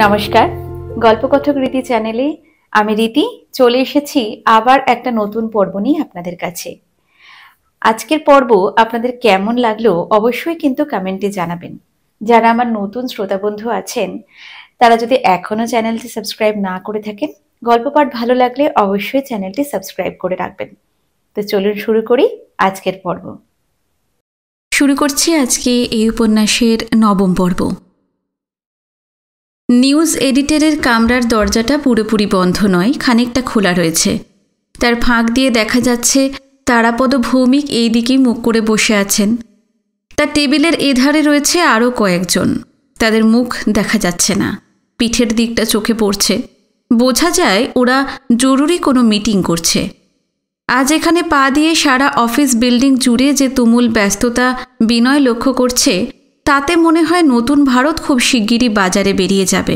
নমস্কার, গল্পকথক রীতি চ্যানেলে আমি রীতি চলে এসেছি আবার একটা নতুন পর্ব নিয়ে আপনাদের কাছে। আজকের পর্ব আপনাদের কেমন লাগলো অবশ্যই কিন্তু কমেন্টে জানাবেন। যারা আমার নতুন শ্রোতা বন্ধু আছেন তারা যদি এখনো চ্যানেলটি সাবস্ক্রাইব না করে থাকেন, গল্প পাঠ ভালো লাগলে অবশ্যই চ্যানেলটি সাবস্ক্রাইব করে রাখবেন। তো চলুন শুরু করি আজকের পর্ব। শুরু করছি আজকে এই উপন্যাসের 9ম পর্ব। নিউজ এডিটরের কামরার দরজাটা পুরোপুরি বন্ধ নয়, খানিকটা খোলা রয়েছে। তার ফাঁক দিয়ে দেখা যাচ্ছে তারাপদ ভৌমিক এই দিকেই মুখ করে বসে আছেন। তার টেবিলের এধারে রয়েছে আরও কয়েকজন, তাদের মুখ দেখা যাচ্ছে না, পিঠের দিকটা চোখে পড়ছে। বোঝা যায় ওরা জরুরি কোনো মিটিং করছে। আজ এখানে পা দিয়ে সারা অফিস বিল্ডিং জুড়ে যে তুমুল ব্যস্ততা বিনয় লক্ষ্য করছে, তাতে মনে হয় নতুন ভারত খুব শিগগিরই বাজারে বেরিয়ে যাবে।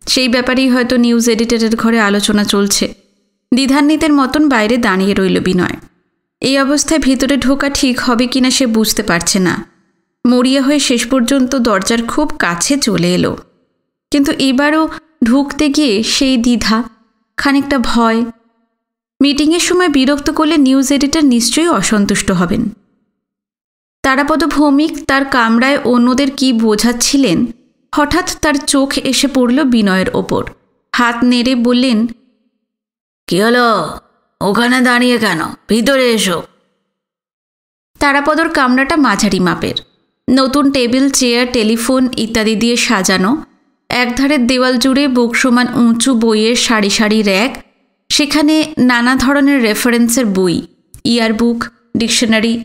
সেই ব্যাপারেই হয়তো নিউজ এডিটরের ঘরে আলোচনা চলছে। দ্বিধান্বিতের মতন বাইরে দাঁড়িয়ে রইল বিনয়। এই অবস্থায় ভিতরে ঢোকা ঠিক হবে কিনা সে বুঝতে পারছে না। মরিয়া হয়ে শেষ পর্যন্ত দরজার খুব কাছে চলে এলো, কিন্তু এবারও ঢুকতে গিয়ে সেই দ্বিধা, খানিকটা ভয়। মিটিংয়ের সময় বিরক্ত করলে নিউজ এডিটর নিশ্চয়ই অসন্তুষ্ট হবেন। তারাপদ ভৌমিক তার কামরায় অন্যদের কি বোঝাচ্ছিলেন, হঠাৎ তার চোখ এসে পড়ল বিনয়ের ওপর। হাত নেড়ে বললেন, কি হলো, ওখানে দাঁড়িয়ে কেন, ভিতরে এসো। তারাপদর কামরাটা মাঝারি মাপের, নতুন টেবিল, চেয়ার, টেলিফোন ইত্যাদি দিয়ে সাজানো। একধারের দেওয়াল জুড়ে বুক সমান উঁচু বইয়ের সারি সারি র্যাক, সেখানে নানা ধরনের রেফারেন্সের বই, ইয়ারবুক, ডিকশনারি।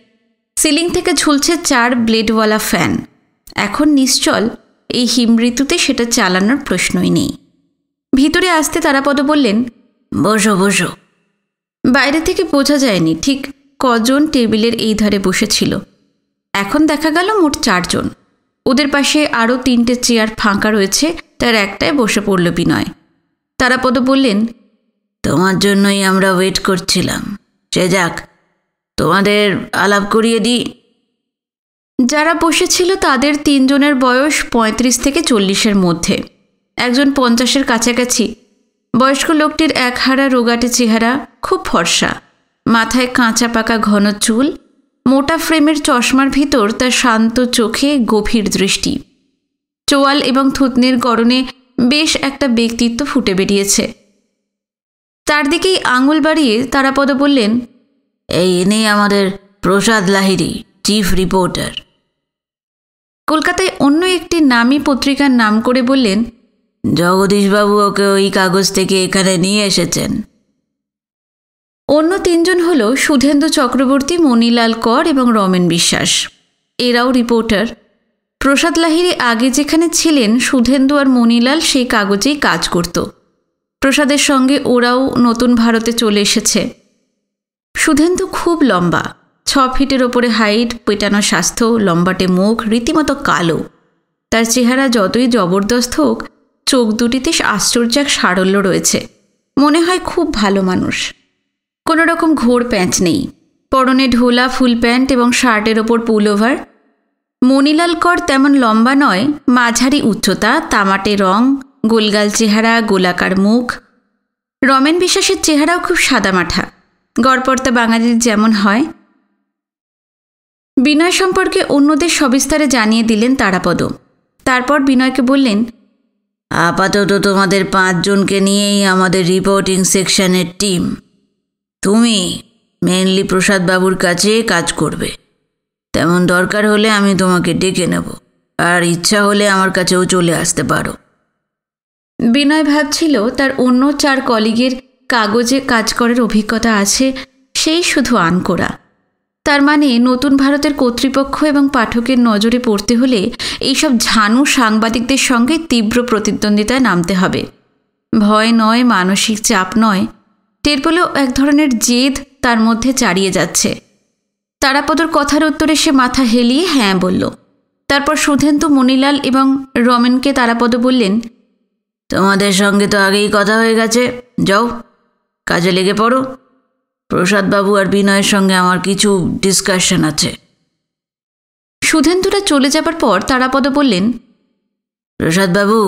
সিলিং থেকে ঝুলছে 4 ব্লেডওয়ালা ফ্যান। এখন নিশ্চল এই হিম ঋতুতে সেটা চালানোর প্রশ্নই নেই। ভিতরে আসতে তারাপদ বললেন, বসো বসো। বাইরে থেকে বোঝা যায়নি ঠিক কজন টেবিলের এই ধারে বসেছিল। এখন দেখা গেল মোট 4 জন। ওদের পাশে আরও 3টে চেয়ার ফাঁকা রয়েছে, তার একটায় বসে পড়ল বিনয়। তারাপদ বললেন, তোমার জন্যই আমরা ওয়েট করছিলাম। সে যাক, তোমাদের আলাপ করিয়ে দিই। যারা বসেছিল তাদের 3 জনের বয়স 35 থেকে 40-এর মধ্যে, একজন 50-এর কাছাকাছি। বয়স্ক লোকটির একহারা রোগাটে চেহারা, খুব ফর্সা, মাথায় কাঁচা পাকা ঘন চুল, মোটা ফ্রেমের চশমার ভিতর তার শান্ত চোখে গভীর দৃষ্টি। চোয়াল এবং থুতনির গড়নে বেশ একটা ব্যক্তিত্ব ফুটে বেরিয়েছে। তার দিকেই আঙুল বাড়িয়ে তারাপদ বললেন, এই ইনি আমাদের প্রসাদ লাহিড়ী, চিফ রিপোর্টার। কলকাতায় অন্য একটি নামী পত্রিকার নাম করে বললেন, জগদীশবাবু ওকে ওই কাগজ থেকে এখানে নিয়ে এসেছেন। অন্য 3 জন হল সুধেন্দু চক্রবর্তী, মণিলাল কর এবং রমেন বিশ্বাস। এরাও রিপোর্টার। প্রসাদ লাহিড়ী আগে যেখানে ছিলেন, সুধেন্দু আর মণিলাল সেই কাগজেই কাজ করত। প্রসাদের সঙ্গে ওরাও নতুন ভারতে চলে এসেছে। সুধেন্দু খুব লম্বা, 6 ফিটের ওপরে হাইট, পেটানো স্বাস্থ্য, লম্বাটে মুখ, রীতিমতো কালো। তার চেহারা যতই জবরদস্ত হোক, চোখ দুটিতে আশ্চর্য এক সারল্য রয়েছে। মনে হয় খুব ভালো মানুষ। কোনো রকম ঘোর প্যাঁচ নেই, পরনে ঢোলা ফুল প্যান্ট এবং শার্টের ওপর পুলওভার। মণিলাল কর তেমন লম্বা নয়, মাঝারি উচ্চতা, তামাটে রং, গোলগাল চেহারা, গোলাকার মুখ। রমেন বিশ্বাসের চেহারাও খুব সাদামাঠা, গড়পড়তা বাঙালির যেমন হয়। বিনয় সম্পর্কে অন্যদের সবিস্তারে জানিয়ে দিলেন তারাপদ। তারপর বিনয়কে বললেন, আপাতত তোমাদের 5 জনকে নিয়েই আমাদের রিপোর্টিং সেকশনের টিম। তুমি মেনলি প্রসাদবাবুর কাছে কাজ করবে। তেমন দরকার হলে আমি তোমাকে ডেকে নেব, আর ইচ্ছা হলে আমার কাছেও চলে আসতে পারো। বিনয় ভাবছিল তার অন্য 4 কলিগের কাগজে কাজ করার অভিজ্ঞতা আছে, সেই শুধু আনকোড়া। তার মানে নতুন ভারতের কর্তৃপক্ষ এবং পাঠকের নজরে পড়তে হলে এইসব ঝানু সাংবাদিকদের সঙ্গে তীব্র প্রতিদ্বন্দ্বিতায় নামতে হবে। ভয় নয়, মানসিক চাপ নয়, টের পেলেও এক ধরনের জেদ তার মধ্যে চারিয়ে যাচ্ছে। তারাপদর কথার উত্তরে সে মাথা হেলিয়ে হ্যাঁ বলল। তারপর সুধেন্দু, মণিলাল এবং রমেনকে তারাপদ বললেন, তোমাদের সঙ্গে তো আগেই কথা হয়ে গেছে, যাও কাজে লেগে পড়ো। প্রসাদবাবু আর বিনয়ের সঙ্গে আমার কিছু ডিসকাশন আছে। সুধেন্দুরা চলে যাবার পর তারাপদ বললেন, প্রসাদবাবু,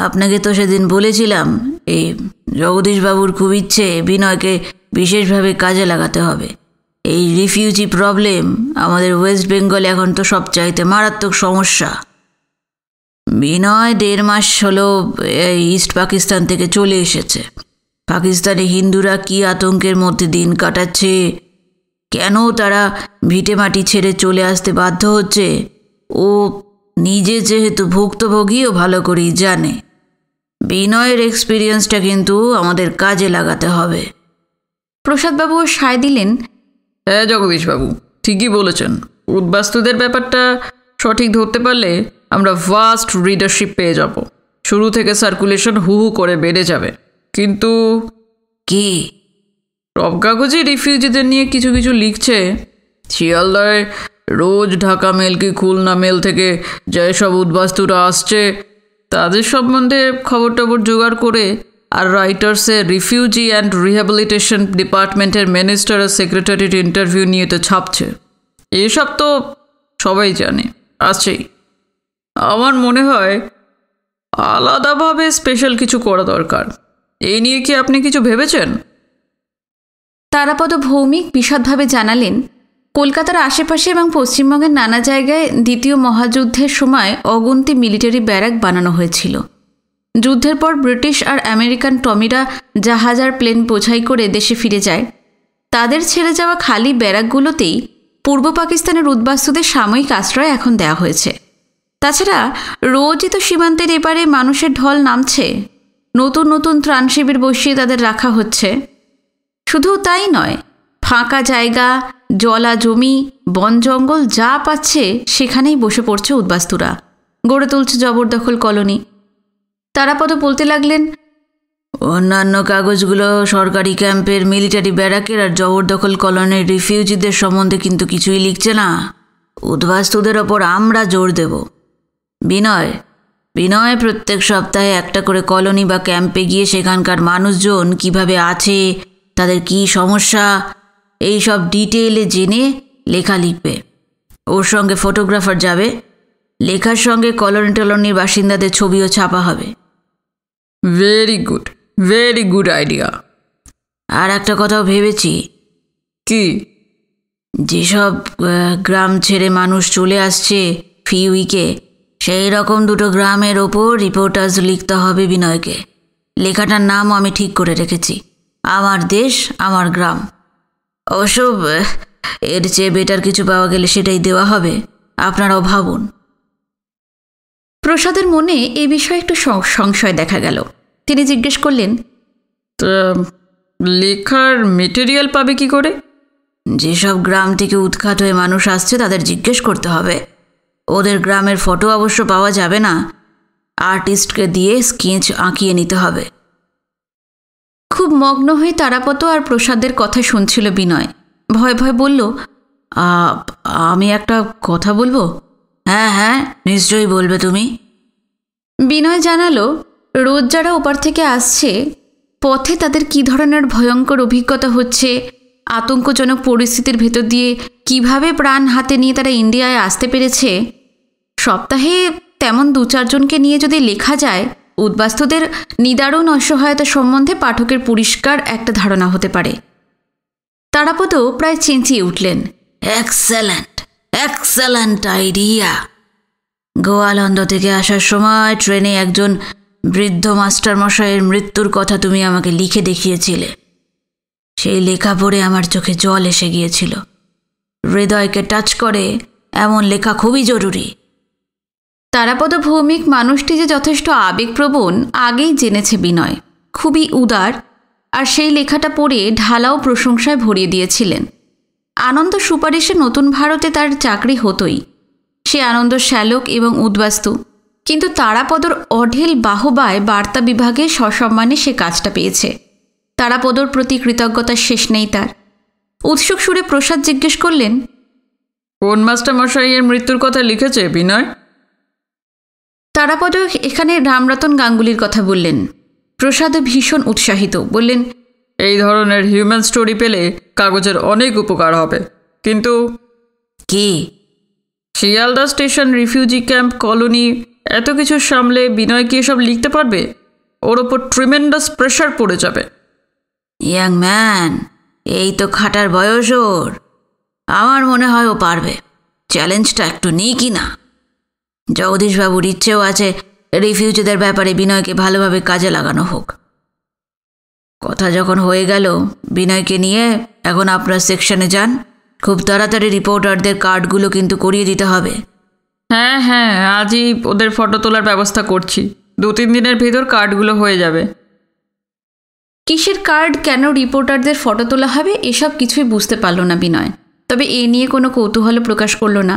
আপনাকে তো সেদিন বলেছিলাম এই জগদীশবাবুর খুব ইচ্ছে বিনয়কে বিশেষভাবে কাজে লাগাতে হবে। এই রিফিউজি প্রবলেম আমাদের ওয়েস্ট বেঙ্গলে এখন তো সবচাইতে মারাত্মক সমস্যা। বিনয় 1.5 মাস হলো ইস্ট পাকিস্তান থেকে চলে এসেছে। পাকিস্তানি হিন্দুরা কি আতঙ্কের মধ্যে দিন কাটাচ্ছে, কেন তারা ভিটেমাটি ছেড়ে চলে আসতে বাধ্য হচ্ছে, ও নিজে যেহেতু ভুক্তভোগীও ভালো করেই জানে। বিনয়ের এক্সপিরিয়েন্সটা কিন্তু আমাদের কাজে লাগাতে হবে। প্রসাদবাবুও সায় দিলেন, হ্যাঁ জগদীশবাবু, ঠিকই বলেছেন। উদ্বাস্তুদের ব্যাপারটা সঠিক ধরতে পারলে আমরা ভাস্ট রিডারশিপ পেয়ে যাব। শুরু থেকে সার্কুলেশন হু হু করে বেড়ে যাবে। কিন্তু কি? সব কাগজে রিফিউজিদের নিয়ে কিছু কিছু লিখছে। শিয়ালদায় রোজ ঢাকা মেল কি খুলনা মেল থেকে যেসব উদ্বাস্তুরা আসছে তাদের সম্বন্ধে খবর টবর জোগাড় করে আর রাইটার্সে রিফিউজি অ্যান্ড রিহ্যাবিলিটেশন ডিপার্টমেন্টের মিনিস্টার আর সেক্রেটারির ইন্টারভিউ নিয়ে তো ছাপছে। এসব তো সবাই জানে, আছেই। আমার মনে হয় আলাদাভাবে স্পেশাল কিছু করা দরকার। এই নিয়ে কি আপনি কিছু ভেবেছেন? তারাপদ ভৌমিক বিশদভাবে জানালেন, কলকাতার আশেপাশে এবং পশ্চিমবঙ্গের নানা জায়গায় দ্বিতীয় মহাযুদ্ধের সময় অগুন্তি মিলিটারি ব্যারাক বানানো হয়েছিল। যুদ্ধের পর ব্রিটিশ আর আমেরিকান টমিরা জাহাজ আর প্লেন বোঝাই করে দেশে ফিরে যায়। তাদের ছেড়ে যাওয়া খালি ব্যারাকগুলোতেই পূর্ব পাকিস্তানের উদ্বাস্তুদের সাময়িক আশ্রয় এখন দেওয়া হয়েছে। তাছাড়া রোজই তো সীমান্তের এপারে মানুষের ঢল নামছে, নতুন নতুন ত্রাণ শিবির বসিয়ে তাদের রাখা হচ্ছে। শুধু তাই নয়, ফাঁকা জায়গা, জলা জমি, বন জঙ্গল যা পাচ্ছে সেখানেই বসে পড়ছে উদ্বাস্তুরা, গড়ে তুলছে জবরদখল কলোনি। তারাপদ বলতে লাগলেন, অন্যান্য কাগজগুলো সরকারি ক্যাম্পের, মিলিটারি ব্যারাকের আর জবরদখল কলোনির রিফিউজিদের সম্বন্ধে কিন্তু কিছুই লিখছে না। উদ্বাস্তুদের ওপর আমরা জোর দেব। বিনয় প্রত্যেক সপ্তাহে একটা করে কলোনি বা ক্যাম্পে গিয়ে সেখানকার মানুষজন কিভাবে আছে, তাদের কি সমস্যা, এই সব ডিটেইলে জেনে লেখা লিখবে। ওর সঙ্গে ফটোগ্রাফার যাবে, লেখার সঙ্গে কলোনির বাসিন্দাদের ছবিও ছাপা হবে। Very good idea. আর একটা কথাও ভেবেছি। কি? যেসব গ্রাম ছেড়ে মানুষ চলে আসছে ফি উইকে, সেই রকম 2টো গ্রামের ওপর রিপোর্টার্স লিখতে হবে বিনয়কে। লেখাটার নামও আমি ঠিক করে রেখেছি, আমার দেশ আমার গ্রাম। অবশ্য এর চেয়ে বেটার কিছু পাওয়া গেলে সেটাই দেওয়া হবে, আপনারাও ভাবুন। প্রসাদের মনে এ বিষয়ে একটু সংশয় দেখা গেল। তিনি জিজ্ঞেস করলেন, লেখার মেটেরিয়াল পাবে কি করে? যেসব গ্রাম থেকে উৎখাত হয়ে মানুষ আসছে তাদের জিজ্ঞেস করতে হবে। ওদের গ্রামের ফটো অবশ্য পাওয়া যাবে না, আর্টিস্টকে দিয়ে স্কেচ আঁকিয়ে নিতে হবে। খুব মগ্ন হয়ে তারাপদ আর প্রসাদের কথা শুনছিল বিনয়। ভয় ভয় বলল, আমি একটা কথা বলবো? হ্যাঁ, নিশ্চয়ই বলবে তুমি। বিনয় জানালো, রোজ যারা ওপার থেকে আসছে, পথে তাদের কী ধরনের ভয়ঙ্কর অভিজ্ঞতা হচ্ছে, আতঙ্কজনক পরিস্থিতির ভেতর দিয়ে কিভাবে প্রাণ হাতে নিয়ে তারা ইন্ডিয়ায় আসতে পেরেছে। সপ্তাহে তেমন 2-4 জনকে নিয়ে যদি লেখা যায়, উদ্বাস্তুদের নিদারুণ অসহায়তা সম্বন্ধে পাঠকের পরিষ্কার একটা ধারণা হতে পারে। তারাপদও প্রায় চেঁচিয়ে উঠলেন, এক্সেলেন্ট আইডিয়া। গোয়ালন্দ থেকে আসার সময় ট্রেনে একজন বৃদ্ধ মাস্টারমশাইয়ের মৃত্যুর কথা তুমি আমাকে লিখে দেখিয়েছিলে। সেই লেখা পড়ে আমার চোখে জল এসে গিয়েছিল। হৃদয়কে টাচ করে এমন লেখা খুবই জরুরি। তারাপদ ভৌমিক মানুষটি যে যথেষ্ট আবেগপ্রবণ আগেই জেনেছে বিনয়, খুবই উদার, আর সেই লেখাটা পড়ে ঢালাও প্রশংসায় ভরিয়ে দিয়েছিলেন। আনন্দ সুপারিশে নতুন ভারতে তার চাকরি হতোই, সে আনন্দ শ্যালক এবং উদ্বাস্তু। কিন্তু তারাপদর অঢেল বাহবায় বার্তা বিভাগে সসম্মানে সে কাজটা পেয়েছে। তারাপদর প্রতি কৃতজ্ঞতার শেষ নেই তার। উৎসুক সুরে প্রসাদ জিজ্ঞেস করলেন, কোন মাস্টারমশাইয়ের মৃত্যুর কথা লিখেছে বিনয়? তারাপদ এখানে রামরতন গাঙ্গুলির কথা বললেন। প্রসাদ ভীষণ উৎসাহিত, বললেন, এই ধরনের হিউম্যান স্টোরি পেলে কাগজের অনেক উপকার হবে। কিন্তু কি? Sealdah station refugee camp colony এত কিছু সামলে বিনয় কি এসব লিখতে পারবে? ওর ওপর ট্রিমেন্ডাস প্রেশার পড়ে যাবে। ইয়াং ম্যান, এই তো খাটার বয়স ওর। আমার মনে হয় ও পারবে। চ্যালেঞ্জটা একটু নিই কি না? জগদীশবাবুর ইচ্ছেও আছে রিফিউজিদের ব্যাপারে বিনয়কে ভালোভাবে কাজে লাগানো হোক। কথা যখন হয়ে গেল, বিনয়কে নিয়ে এখন আপনার সেকশনে যান। খুব তাড়াতাড়ি রিপোর্টারদের কার্ডগুলো কিন্তু করিয়ে দিতে হবে। হ্যাঁ হ্যাঁ, আজই ওদের ফটো তোলার ব্যবস্থা করছি। 2-3 দিনের ভিতর কার্ডগুলো হয়ে যাবে। কিসের কার্ড, কেন রিপোর্টারদের ফটো তোলা হবে, এসব কিছুই বুঝতে পারল না বিনয়। তবে এ নিয়ে কোনো কৌতূহল প্রকাশ করল না।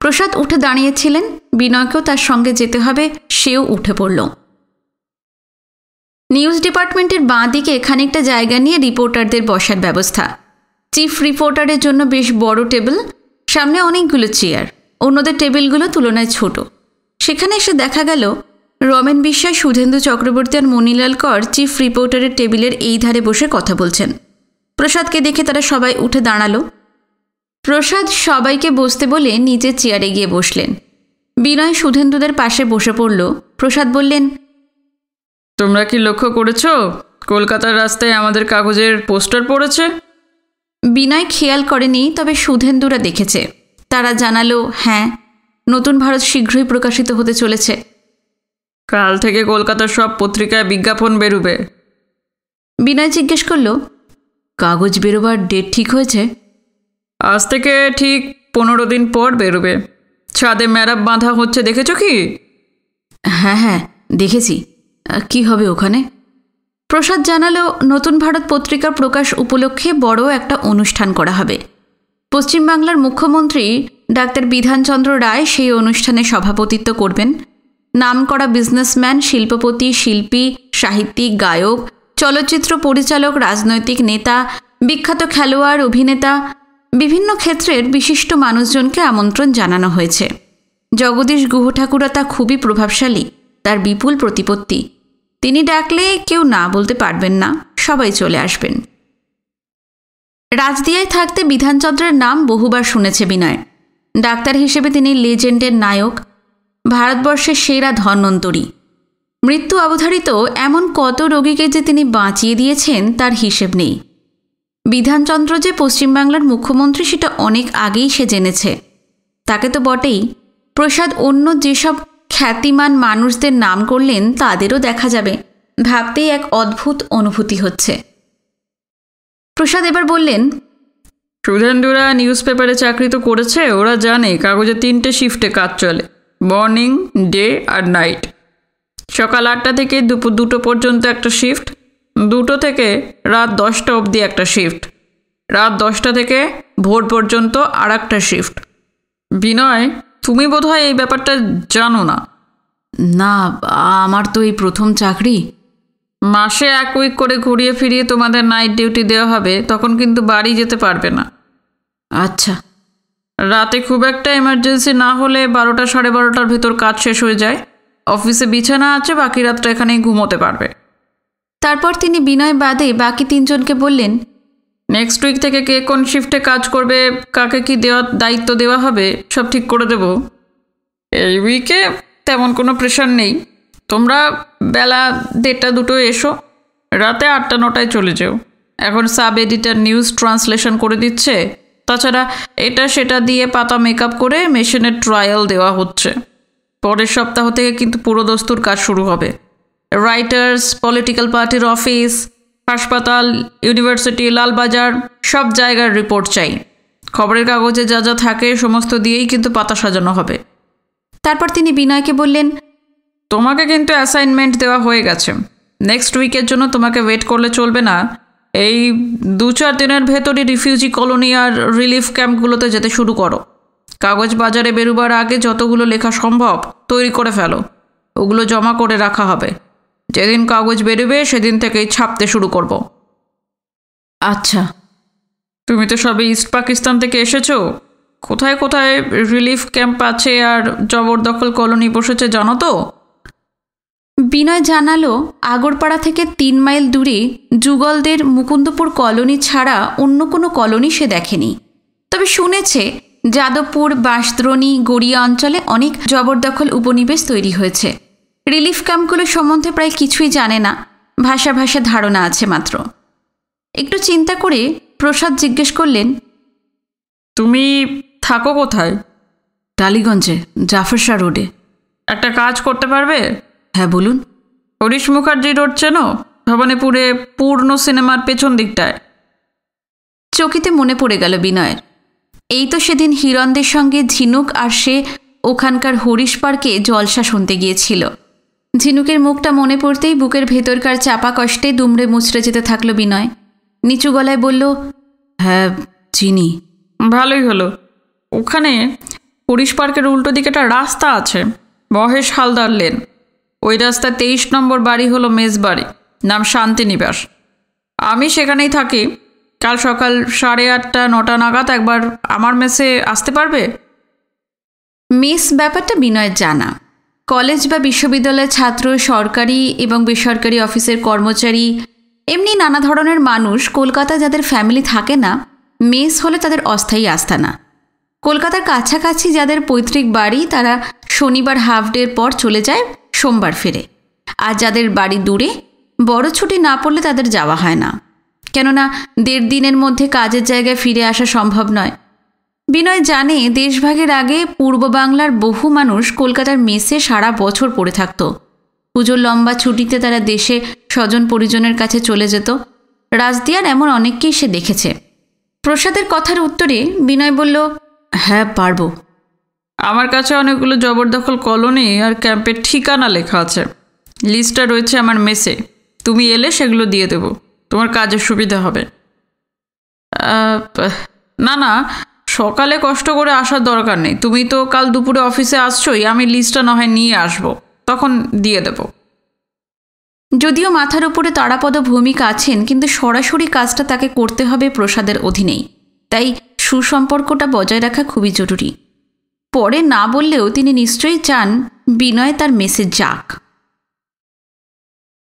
প্রসাদ উঠে দাঁড়িয়েছিলেন, বিনয়কেও তার সঙ্গে যেতে হবে, সেও উঠে পড়ল। নিউজ ডিপার্টমেন্টের বাঁ দিকে খানিকটা জায়গা নিয়ে রিপোর্টারদের বসার ব্যবস্থা। চিফ রিপোর্টারের জন্য বেশ বড় টেবিল, সামনে অনেকগুলো চেয়ার, অন্যদের টেবিলগুলো তুলনায় ছোট। সেখানে এসে দেখা গেল রমেন বিশ্বাস, সুধেন্দু চক্রবর্তী আর মণিলাল কর চিফ রিপোর্টারের টেবিলের এই ধারে বসে কথা বলছেন। প্রসাদকে দেখে তারা সবাই উঠে দাঁড়ালো। প্রসাদ সবাইকে বসতে বলে নিজের চেয়ারে গিয়ে বসলেন। বিনয় সুধেন্দুদের পাশে বসে পড়ল। প্রসাদ বললেন, তোমরা কি লক্ষ্য করেছ কলকাতার রাস্তায় আমাদের কাগজের পোস্টার পড়েছে? বিনয় খেয়াল করেনি, তবে সুধেন্দুরা দেখেছে। তারা জানালো, হ্যাঁ, নতুন ভারত শীঘ্রই প্রকাশিত হতে চলেছে। কাল থেকে কলকাতার সব পত্রিকায় বিজ্ঞাপন বেরোবে। বিনয় জিজ্ঞেস করল, কাগজ বেরোবার ডেট ঠিক হয়েছে? আজ থেকে ঠিক 15 দিন পর বেরোবে। ছাদে ম্যারাপ বাঁধা হচ্ছে, দেখেছ কি? হ্যাঁ হ্যাঁ, দেখেছি। কি হবে ওখানে? প্রসাদ জানালো, নতুন ভারত পত্রিকা প্রকাশ উপলক্ষে বড় একটা অনুষ্ঠান করা হবে। পশ্চিমবাংলার মুখ্যমন্ত্রী ডাক্তার বিধানচন্দ্র রায় সেই অনুষ্ঠানে সভাপতিত্ব করবেন। নামকরা বিজনেসম্যান, শিল্পপতি, শিল্পী, সাহিত্যিক, গায়ক, চলচ্চিত্র পরিচালক, রাজনৈতিক নেতা, বিখ্যাত খেলোয়াড়, অভিনেতা, বিভিন্ন ক্ষেত্রের বিশিষ্ট মানুষজনকে আমন্ত্রণ জানানো হয়েছে। জগদীশ গুহ ঠাকুরতা খুবই প্রভাবশালী, তার বিপুল প্রতিপত্তি। তিনি ডাকলে কেউ না বলতে পারবেন না, সবাই চলে আসবেন। রাজদিয়ায় থাকতে বিধানচন্দ্রের নাম বহুবার শুনেছে বিনয়। ডাক্তার হিসেবে তিনি লেজেন্ডের নায়ক, ভারতবর্ষের সেরা ধন্বন্তরী। মৃত্যু অবধারিত এমন কত রোগীকে যে তিনি বাঁচিয়ে দিয়েছেন তার হিসেব নেই। বিধানচন্দ্র যে পশ্চিমবাংলার মুখ্যমন্ত্রী সেটা অনেক আগেই সে জেনেছে। তাকে তো বটেই, প্রসাদ অন্য যেসব খ্যাতিমান মানুষদের নাম করলেন তাদেরও দেখা যাবে। ভাবতেই এক অদ্ভুত অনুভূতি হচ্ছে। প্রসাদ এবার বললেন, সুধেন্দুরা নিউজ পেপারে চাকরি তো করেছে, ওরা জানে কাগজে 3টে শিফটে কাজ চলে, মর্নিং, ডে আর নাইট। সকাল 8টা থেকে দুপুর 2টো পর্যন্ত একটা শিফট, 2টো থেকে রাত 10টা অবধি একটা শিফট, রাত 10টা থেকে ভোর পর্যন্ত আর একটা শিফট। বিনয়, তুমি বোধহয় এই ব্যাপারটা জানো না। না, আমার তো এই প্রথম চাকরি। মাসে 1 উইক করে ঘুরিয়ে ফিরিয়ে তোমাদের নাইট ডিউটি দেওয়া হবে, তখন কিন্তু বাড়ি যেতে পারবে না। আচ্ছা। রাতে খুব একটা এমার্জেন্সি না হলে 12টা 12:30টার ভেতর কাজ শেষ হয়ে যায়। অফিসে বিছানা আছে, বাকি রাতটা এখানেই ঘুমোতে পারবে। তারপর তিনি বিনয় বাদে বাকি 3 জনকে বললেন, নেক্সট উইক থেকে কে কোন শিফটে কাজ করবে, কাকে কি দায়িত্ব দেওয়া হবে, সব ঠিক করে দেব। এই উইকে তেমন কোনো প্রেশার নেই। তোমরা বেলা 1:30 2টোয় এসো, রাতে 8টা 9টায় চলে যেও। এখন সাব এডিটর নিউজ ট্রান্সলেশন করে দিচ্ছে। তাছাড়া এটা সেটা দিয়ে পাতা মেকআপ করে মেশিনের ট্রায়াল দেওয়া হচ্ছে। পরের সপ্তাহ থেকে কিন্তু পুরো দস্তুর কাজ শুরু হবে। রাইটার্স, পলিটিক্যাল পার্টির অফিস, হাসপাতাল, ইউনিভার্সিটি, লালবাজার, সব জায়গার রিপোর্ট চাই। খবরের কাগজে যা যা থাকে সমস্ত দিয়েই কিন্তু পাতা সাজানো হবে। তারপর তিনি বিনয়কে বললেন, তোমাকে কিন্তু অ্যাসাইনমেন্ট দেওয়া হয়ে গেছে। নেক্সট উইকের জন্য তোমাকে ওয়েট করলে চলবে না। এই 2-4 দিনের ভেতরই রিফিউজি কলোনি আর রিলিফ ক্যাম্পগুলোতে যেতে শুরু করো। কাগজ বাজারে বেরোবার আগে যতগুলো লেখা সম্ভব তৈরি করে ফেলো, ওগুলো জমা করে রাখা হবে। যেদিন কাগজ বেরোবে সেদিন থেকেই ছাপতে শুরু করব। আচ্ছা। তুমি তো সবে ইস্ট পাকিস্তান থেকে এসেছো। কোথায় কোথায় রিলিফ ক্যাম্প আছে আর জবরদখল কলোনি বসেছে জানো তো? বিনয় জানালো, আগরপাড়া থেকে 3 মাইল দূরে যুগলদের মুকুন্দপুর কলোনি ছাড়া অন্য কোনো কলোনি সে দেখেনি। তবে শুনেছে যাদবপুর, বাঁশদ্রোণী, গড়িয়া অঞ্চলে অনেক জবরদখল উপনিবেশ তৈরি হয়েছে। রিলিফ ক্যাম্পগুলো সম্বন্ধে প্রায় কিছুই জানে না, ভাষা ধারণা আছে মাত্র। একটু চিন্তা করে প্রসাদ জিজ্ঞেস করলেন, তুমি থাকো কোথায়? টালিগঞ্জে, জাফর শাহ রোডে। একটা কাজ করতে পারবে? হ্যাঁ বলুন। হরিশ মুখার্জি রোড চেনো? ভবানীপুরে পূর্ণ সিনেমার পেছন দিকটায়। চকিতে মনে পড়ে গেল বিনয়ের। এই তো সেদিন হিরণদের সঙ্গে ঝিনুক আর সে ওখানকার হরিশ পার্কে জলসা শুনতে গিয়েছিল। ঝিনুকের মুখটা মনে পড়তেই বুকের ভেতরকার চাপা কষ্টে দুমড়ে মুচড়ে যেতে থাকলো বিনয়। নিচু গলায় বলল, হ্যাঁ চিনি। ভালোই হলো। ওখানে হরিশ পার্কের উল্টো দিকে একটা রাস্তা আছে, মহেশ হালদার লেন। ওই রাস্তা 23 নম্বর বাড়ি হলো মেস বাড়ি, নাম শান্তিনিবাস। আমি সেখানেই থাকি। কাল সকাল 8:30 9টা নাগাদ একবার আমার মেসে আসতে পারবে? মেস ব্যাপারটা বিনয়ের জানা। কলেজ বা বিশ্ববিদ্যালয়ের ছাত্র, সরকারি এবং বেসরকারি অফিসের কর্মচারী, এমনি নানা ধরনের মানুষ কলকাতা যাদের ফ্যামিলি থাকে না, মেস হলে তাদের অস্থায়ী আস্তানা। কলকাতার কাছাকাছি যাদের পৈতৃক বাড়ি, তারা শনিবার হাফ ডের পর চলে যায়, সোমবার ফেরে। আর যাদের বাড়ি দূরে, বড় ছুটি না পড়লে তাদের যাওয়া হয় না, কেননা 1.5 দিনের মধ্যে কাজের জায়গায় ফিরে আসা সম্ভব নয়। বিনয় জানে দেশভাগের আগে পূর্ব বাংলার বহু মানুষ কলকাতার মেসে সারা বছর পড়ে থাকত। পুজোর লম্বা ছুটিতে তারা দেশে স্বজন পরিজনের কাছে চলে যেত। রাজদিয়ার এমন অনেককেই সে দেখেছে। প্রসাদের কথার উত্তরে বিনয় বলল, হ্যাঁ পারবো। আমার কাছে অনেকগুলো জবরদখল কলোনি আর ক্যাম্পের ঠিকানা লেখা আছে। লিস্টটা রয়েছে আমার মেসে। তুমি এলে সেগুলো দিয়ে দেব, তোমার কাজের সুবিধা হবে। না না, সকালে কষ্ট করে আসার দরকার নেই। তুমি তো কাল দুপুরে অফিসে আসছোই, আমি লিস্টটা না হয় নিয়ে আসবো, তখন দিয়ে দেব। যদিও মাথার উপরে তারাপদ ভূমিকা আছেন, কিন্তু সরাসরি কাজটা তাকে করতে হবে প্রসাদের অধীনেই। তাই সুসম্পর্কটা বজায় রাখা খুবই জরুরি। পরে না বললেও তিনি নিশ্চয়ই চান বিনয় তার মেসে যাক।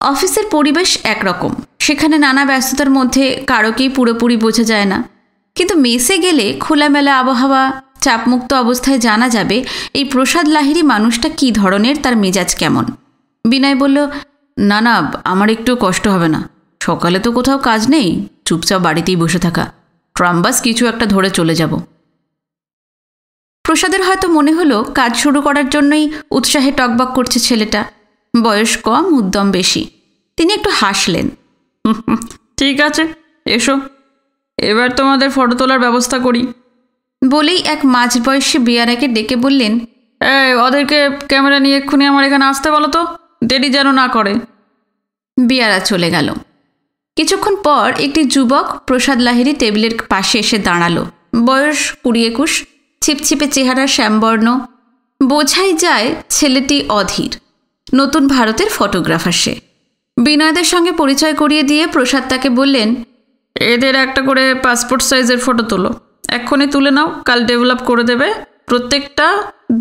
অফিসের পরিবেশ একরকম, সেখানে নানা ব্যস্ততার মধ্যে কারোকেই পুরোপুরি বোঝা যায় না। কিন্তু মেসে গেলে খোলামেলা আবহাওয়া, চাপমুক্ত অবস্থায় জানা যাবে এই প্রসাদ লাহিড়ী মানুষটা কী ধরনের, তার মেজাজ কেমন। বিনয় বলল, না না, আমার একটু কষ্ট হবে না। সকালে তো কোথাও কাজ নেই, চুপচাপ বাড়িতেই বসে থাকা, ট্রামবাস কিছু একটা ধরে চলে যাব। প্রসাদের হয়তো মনে হলো কাজ শুরু করার জন্যই উৎসাহে টকবক করছে ছেলেটা। বয়স কম, উদ্যম বেশি। তিনি একটু হাসলেন। ঠিক আছে, এসো, এবার তোমাদের ফটো তোলার ব্যবস্থা করি। বলেই এক মাঝবয়সী বেয়ারাকে ডেকে বললেন, ওদেরকে ক্যামেরা নিয়ে এক্ষুনি আমার এখানে আসতে বলো তো, দেরি যেন না করে। বেয়ারা চলে গেল। কিছুক্ষণ পর একটি যুবক প্রসাদ লাহিড়ী টেবিলের পাশে এসে দাঁড়ালো। বয়স 20-21, ছিপছিপে চেহারা, শ্যামবর্ণ। বোঝাই যায় ছেলেটি অধীর, নতুন ভারতের ফটোগ্রাফার সে। বিনয়দের সঙ্গে পরিচয় করিয়ে দিয়ে প্রসাদ তাকে বললেন, এদের একটা করে পাসপোর্ট সাইজের ফটো তোলো, এক্ষুনি তুলে নাও, কাল ডেভেলপ করে দেবে। প্রত্যেকটা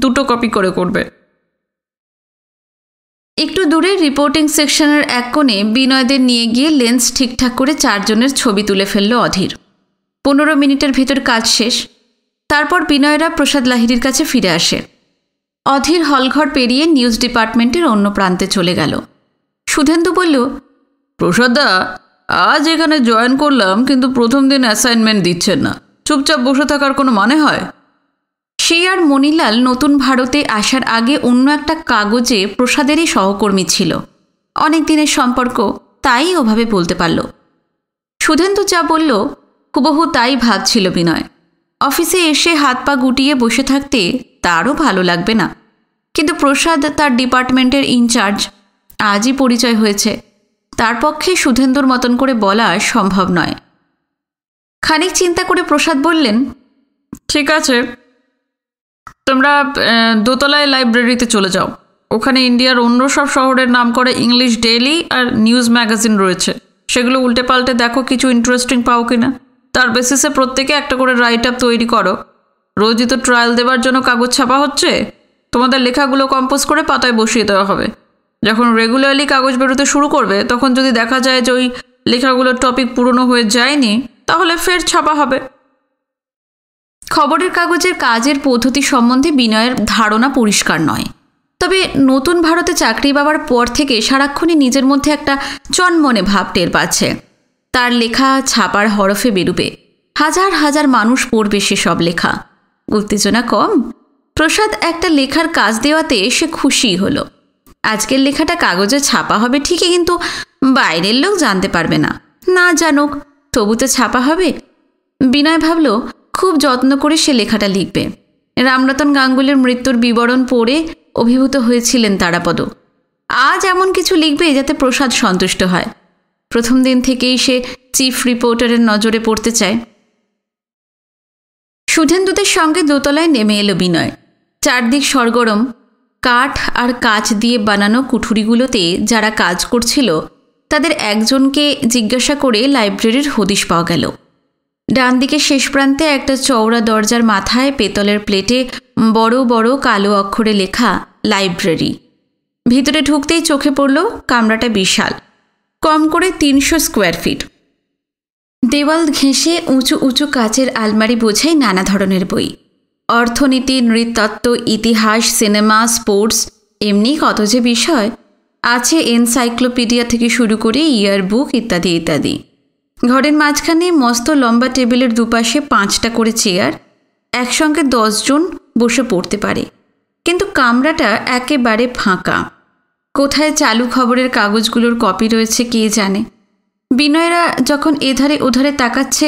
2 কপি করে করবে। একটু দূরে রিপোর্টিং সেকশনের এক কোণে বিনয়দের নিয়ে গিয়ে লেন্স ঠিকঠাক করে 4 জনের ছবি তুলে ফেলল অধীর। 15 মিনিটের ভিতর কাজ শেষ। তারপর বিনয়রা প্রসাদ লাহিড়ীর কাছে ফিরে আসে। অধীর হলঘর পেরিয়ে নিউজ ডিপার্টমেন্টের অন্য প্রান্তে চলে গেল। সুধেন্দু বলল, প্রসাদদা, আজ এখানে জয়েন করলাম, কিন্তু প্রথম দিন অ্যাসাইনমেন্ট দিচ্ছেন না। চুপচাপ বসে থাকার কোনো মানে হয়? সেই আর মণিলাল নতুন ভারতে আসার আগে অন্য একটা কাগজে প্রসাদেরই সহকর্মী ছিল। অনেক দিনের সম্পর্ক, তাই ওভাবে বলতে পারল। সুধেন্দু যা বলল হুবহু তাই ভাবছিল বিনয়। অফিসে এসে হাত পা গুটিয়ে বসে থাকতে তারও ভালো লাগবে না, কিন্তু প্রসাদ তার ডিপার্টমেন্টের ইনচার্জ, আজই পরিচয় হয়েছে, তার পক্ষে সুধেন্দুর মতন করে বলা সম্ভব নয়। খানিক চিন্তা করে প্রসাদ বললেন, ঠিক আছে, তোমরা দোতলায় লাইব্রেরিতে চলে যাও। ওখানে ইন্ডিয়ার অন্য সব শহরের নাম করে ইংলিশ ডেইলি আর নিউজ ম্যাগাজিন রয়েছে, সেগুলো উল্টে পাল্টে দেখো কিছু ইন্টারেস্টিং পাও কিনা। তার বেসিসে প্রত্যেকে একটা করে রাইট আপ তৈরি করো। রোজই তো ট্রায়াল দেবার জন্য কাগজ ছাপা হচ্ছে, তোমাদের লেখাগুলো কম্পোজ করে পাতায় বসিয়ে দেওয়া হবে। যখন রেগুলারলি কাগজ বেরোতে শুরু করবে, তখন যদি দেখা যায় যে ওই লেখাগুলোর টপিক পুরনো হয়ে যায়নি, তাহলে ফের ছাপা হবে। খবরের কাগজের কাজের পদ্ধতি সম্বন্ধে বিনয়ের ধারণা পরিষ্কার নয়। তবে নতুন ভারতে চাকরি পাওয়ার পর থেকে সারাক্ষণই নিজের মধ্যে একটা চনমনে ভাব টের পাচ্ছে। তার লেখা ছাপার হরফে বেরুবে, হাজার হাজার মানুষ পড়বে সেসব লেখা। উত্তেজনা কম। প্রসাদ একটা লেখার কাজ দেওয়াতে সে খুশি হলো। আজকের লেখাটা কাগজে ছাপা হবে ঠিকই, কিন্তু বাইরের লোক জানতে পারবে না। না জানুক, তবু তো ছাপা হবে। বিনয় ভাবল খুব যত্ন করে সে লেখাটা লিখবে। রামরতন গাঙ্গুলির মৃত্যুর বিবরণ পড়ে অভিভূত হয়েছিলেন তারাপদ। আজ এমন কিছু লিখবে যাতে প্রসাদ সন্তুষ্ট হয়। প্রথম দিন থেকেই সে চিফ রিপোর্টারের নজরে পড়তে চায়। সুধেন্দুদের সঙ্গে দোতলায় নেমে এলো বিনয়। চারদিক সরগরম। কাঠ আর কাচ দিয়ে বানানো কুঠুরিগুলোতে যারা কাজ করছিল তাদের একজনকে জিজ্ঞাসা করে লাইব্রেরির হদিশ পাওয়া গেল। ডান দিকে শেষ প্রান্তে একটা চওড়া দরজার মাথায় পেতলের প্লেটে বড় বড় কালো অক্ষরে লেখা লাইব্রেরি। ভিতরে ঢুকতেই চোখে পড়ল কামরাটা বিশাল, কম করে 300 স্কোয়ার ফিট। দেওয়াল ঘেঁষে উঁচু উঁচু কাচের আলমারি বোঝাই নানা ধরনের বই। অর্থনীতি, নৃতত্ত্ব, ইতিহাস, সিনেমা, স্পোর্টস, এমনি কত যে বিষয় আছে। এনসাইক্লোপিডিয়া থেকে শুরু করে ইয়ার বুক ইত্যাদি ইত্যাদি। ঘরের মাঝখানে মস্ত লম্বা টেবিলের দুপাশে 5টা করে চেয়ার। একসঙ্গে 10 জন বসে পড়তে পারে। কিন্তু কামরাটা একেবারে ফাঁকা। কোথায় চালু খবরের কাগজগুলোর কপি রয়েছে কে জানে। বিনয়রা যখন এধারে ওধারে তাকাচ্ছে,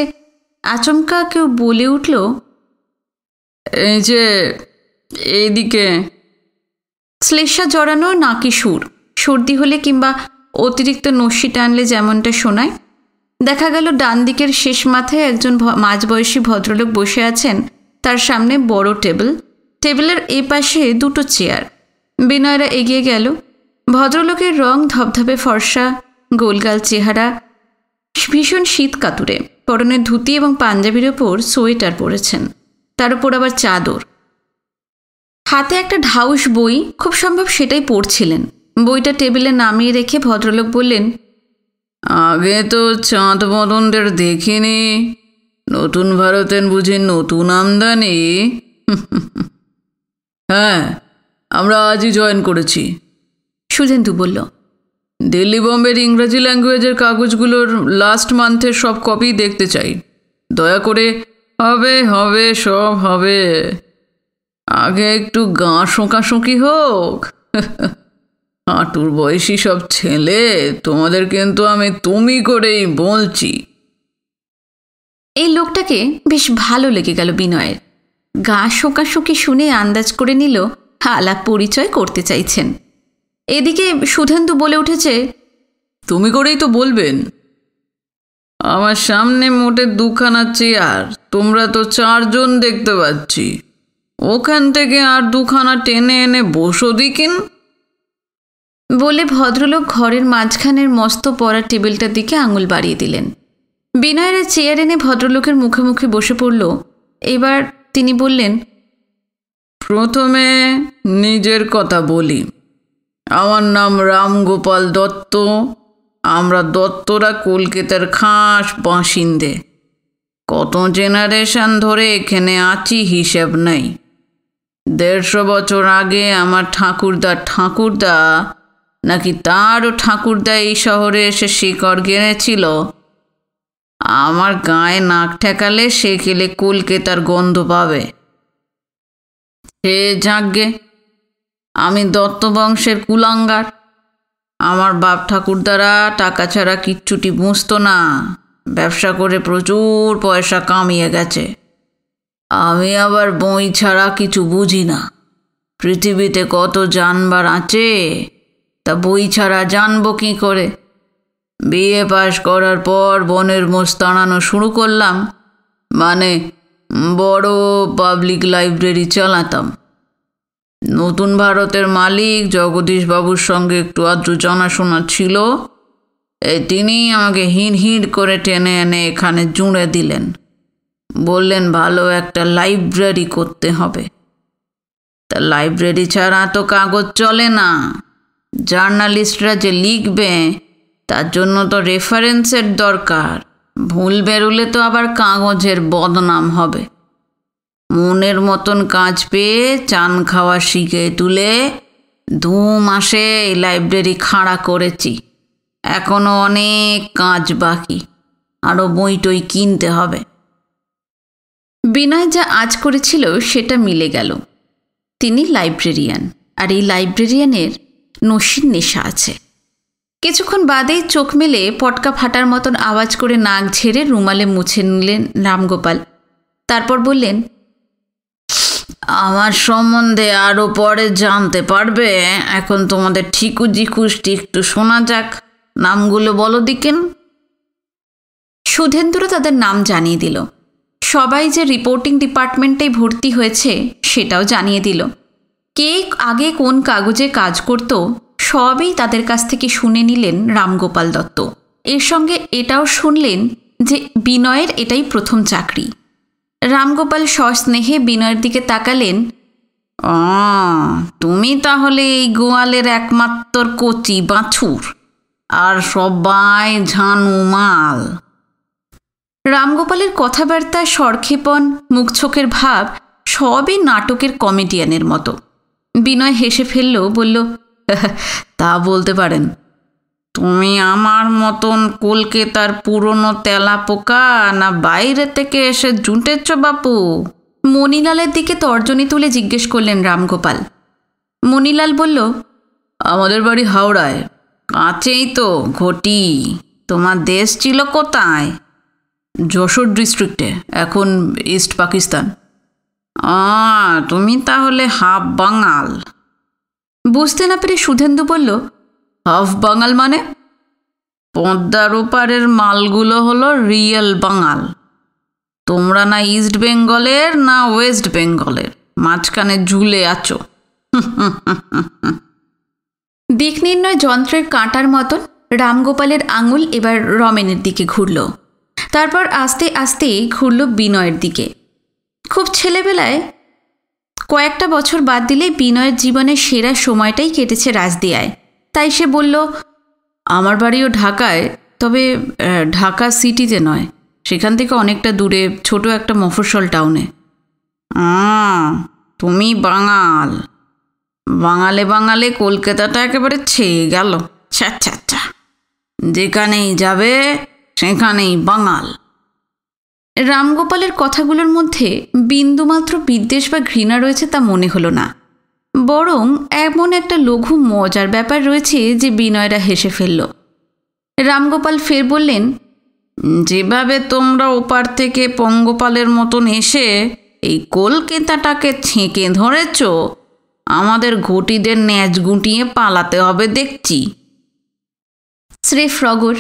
আচমকা কেউ বলে উঠল, এই যে এইদিকে। শ্লেষা জড়ানো নাকি সুর। সর্দি হলে কিংবা অতিরিক্ত নস্যি টানলে যেমনটা শোনায়। দেখা গেল ডান দিকের শেষ মাথায় একজন মাঝবয়সী ভদ্রলোক বসে আছেন। তার সামনে বড় টেবিল, টেবিলের এই পাশে 2টো চেয়ার। বিনয়রা এগিয়ে গেল। ভদ্রলোকের রং ধবধবে ফর্সা, গোলগাল চেহারা, ভীষণ শীত কাতুরে। পরনে ধুতি এবং পাঞ্জাবির ওপর সোয়েটার পরেছেন, তার উপর আবার চাদর। হাতে একটা ঢাউস বই, খুব সম্ভব সেটাই পড়ছিলেন। বইটা টেবিলে নামিয়ে রেখে ভদ্রলোক বললেন, আগে তো চাঁদ মদনদের দেখিনি। নতুন ভারতের বুঝি নতুন আমদানি? হ্যাঁ, আমরা আজই জয়েন করেছি। সুধেন্দু বলল, দিল্লি বোম্বের ইংরাজি ল্যাঙ্গুয়েজের কাগজগুলোর লাস্ট মান্থের সব কপি দেখতে চাই, দয়া করে। হবে হবে, সব হবে। আগে একটু গা শোঁকাশোঁকি হোক। হাঁটুর বয়সী সব ছেলে, তোমাদের কিন্তু আমি তুমি করেই বলছি। এই লোকটাকে বেশ ভালো লেগে গেল বিনয়ের। গা শোঁকাশোঁকি শুনে আন্দাজ করে নিল আলাপ পরিচয় করতে চাইছেন। এদিকে সুধেন্দু বলে উঠেছে, তুমি করেই তো বলবেন। আমার সামনে মোটে 2খানা চেয়ার, তোমরা তো 4 জন দেখতে পাচ্ছি। ওখান থেকে আর 2খানা টেনে এনে বসো দিকিন। বলে ভদ্রলোক ঘরের মাঝখানের মস্ত পড়া টেবিলটার দিকে আঙুল বাড়িয়ে দিলেন। বিনয়ের চেয়ার এনে ভদ্রলোকের মুখে মুখে বসে পড়ল। এবার তিনি বললেন, প্রথমে নিজের কথা বলি। আমার নাম রামগোপাল দত্ত। আমরা দত্তরা কলকাতার খাস বাসিন্দে। কত জেনারেশন ধরে এখানে আছি হিসেব নেই। 150 বছর আগে আমার ঠাকুরদা নাকি তারও ঠাকুরদা এই শহরে এসে শিকড় গেড়েছিল। আমার গায়ে নাক ঠেকালে সে খেলে কলকাতার গন্ধ পাবে। সে যাগ্গে, আমি দত্ত বংশের কুলাঙ্গার। আমার বাপ ঠাকুরদারা টাকা ছাড়া কিচ্ছুটি বুঝতো না। ব্যবসা করে প্রচুর পয়সা কামিয়ে গেছে। আমি আবার বই ছাড়া কিছু বুঝি না। পৃথিবীতে কত জানবার আছে, তা বই ছাড়া জানবো কী করে? বিএ পাশ করার পর বনের মোষ তাড়ানো শুরু করলাম। মানে বড় পাবলিক লাইব্রেরি চালাতাম। নতুন ভারতের মালিক জগদীশবাবুর সঙ্গে একটু আধটু জানাশোনা ছিল। তিনি আমাকে হিড় করে টেনে এনে এখানে জুড়ে দিলেন। বললেন ভালো একটা লাইব্রেরি করতে হবে। তা লাইব্রেরি ছাড়া তো কাগজ চলে না। জার্নালিস্টরা যে লিখবে তার জন্য তো রেফারেন্সের দরকার। ভুল বেরোলে তো আবার কাগজের বদনাম হবে। মনের মতন কাজ পেয়ে চান খাওয়া শিখে তুলে 2 মাসে লাইব্রেরি খাড়া করেছি। এখনো অনেক কাজ বাকি, আরও বই টই কিনতে হবে। বিনয় যা আজ করেছিল সেটা মিলে গেল। তিনি লাইব্রেরিয়ান, আর এই লাইব্রেরিয়ানের নসির নেশা আছে। কিছুক্ষণ বাদেই চোখ মেলে পটকা ফাটার মতন আওয়াজ করে নাক ঝেড়ে রুমালে মুছে নিলেন রামগোপাল। তারপর বললেন, আমার সম্বন্ধে আরও পরে জানতে পারবে। এখন তোমাদের ঠিকুজি কুষ্টি একটু শোনা যাক। নামগুলো বলো দিকেন। সুধেন্দুরও তাদের নাম জানিয়ে দিল। সবাই যে রিপোর্টিং ডিপার্টমেন্টেই ভর্তি হয়েছে সেটাও জানিয়ে দিল। কে আগে কোন কাগজে কাজ করত সবই তাদের কাছ থেকে শুনে নিলেন রামগোপাল দত্ত। এর সঙ্গে এটাও শুনলেন যে বিনয়ের এটাই প্রথম চাকরি। রামগোপাল সস্নেহে বিনয়ের দিকে তাকালেন। তুমি তাহলে এই গোয়ালের একমাত্র কচি বাছুর, আর সবাই ঝানু মাল। রামগোপালের কথাবার্তা, স্বরক্ষেপণ, মুখ চোখের ভাব সবই নাটকের কমেডিয়ানের মতো। বিনয় হেসে ফেলল, বলল, তা বলতে পারেন। তুমি আমার মতন কলকাতার পুরনো তেলা পোকা, না বাইরে থেকে এসে জুটেছ বাপু? মণিলালের দিকে তর্জনী তুলে জিজ্ঞেস করলেন রামগোপাল। মণিলাল বলল, আমাদের বাড়ি হাওড়ায়, কাছেই তো ঘটি। তোমার দেশ ছিল কোথায়? যশোর ডিস্ট্রিক্টে, এখন ইস্ট পাকিস্তান। তুমি তাহলে হাফ বাঙাল। বুঝতে না পেরে সুধেন্দু বলল, হাফ বাঙাল মানে? পদ্মার ওপারের মালগুলো হলো রিয়েল বাঙাল। তোমরা না ইস্ট বেঙ্গলের না ওয়েস্ট বেঙ্গলের, মাঝখানে ঝুলে আছো। দিক নির্ণয় যন্ত্রের কাঁটার মতন রামগোপালের আঙুল এবার রমেনের দিকে ঘুরল। তারপর আস্তে আস্তে ঘুরল বিনয়ের দিকে। খুব ছেলেবেলায় কয়েকটা বছর বাদ দিলে বিনয়ের জীবনের সেরা সময়টাই কেটেছে রাজদিয়ায়। তাই সে বলল, আমার বাড়িও ঢাকায়, তবে ঢাকা সিটিতে নয়, সেখান থেকে অনেকটা দূরে, ছোট একটা মফস্বল টাউনে। তুমি বাঙাল। বাঙালে বাঙালে কলকাতাটা একেবারে ছেয়ে গেল। ছ্যা, যেখানেই যাবে সেখানেই বাঙাল। রামগোপালের কথাগুলোর মধ্যে বিন্দুমাত্র বিদ্বেষ বা ঘৃণা রয়েছে তা মনে হলো না, বরং এমন একটা লঘু মজার ব্যাপার রয়েছে যে বিনয়রা হেসে ফেলল। রামগোপাল ফের বললেন, যেভাবে তোমরা ওপার থেকে পঙ্গপালের মতন এসে এই কলকাতাটাকে ছেঁকে ধরেছ, আমাদের ঘটিদের ন্যাচ গুটিয়ে পালাতে হবে দেখছি। স্রেফ রগর।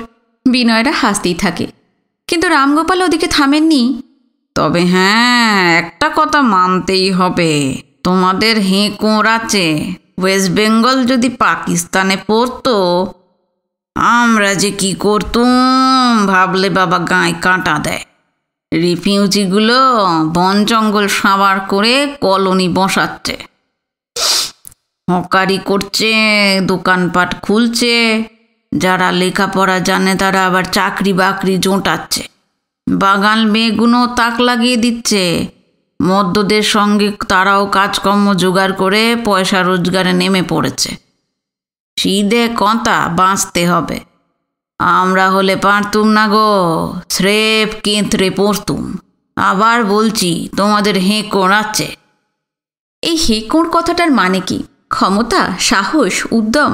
বিনয়রা হাসতেই থাকে, কিন্তু রামগোপাল ওদিকে থামেননি। তবে হ্যাঁ, একটা কথা মানতেই হবে, তোমাদের হেঁকোর আছে। ওয়েস্ট বেঙ্গল যদি পাকিস্তানে পড়তো, আমরা যে কি করতুম ভাবলে বাবা গায়ে কাঁটা দেয়। রিফিউজিগুলো বন জঙ্গল সাবার করে কলোনি বসাচ্ছে, হকারি করছে, দোকানপাট খুলছে। যারা লেখাপড়া জানে তারা আবার চাকরি বাকরি জোটাচ্ছে। বাগান মেয়েগুলো তাক লাগিয়ে দিচ্ছে। মদ্যদের সঙ্গে তারাও কাজকর্ম জোগাড় করে পয়সা রোজগারে নেমে পড়েছে। সিধে কথা, বাঁচতে হবে। আমরা হলে পারতুম না গো, স্রেফ কেঁতরে পড়তুম। আবার বলছি, তোমাদের হেঁকোড় আছে। এই হেঁকোড় কথাটার মানে কি? ক্ষমতা, সাহস, উদ্যম?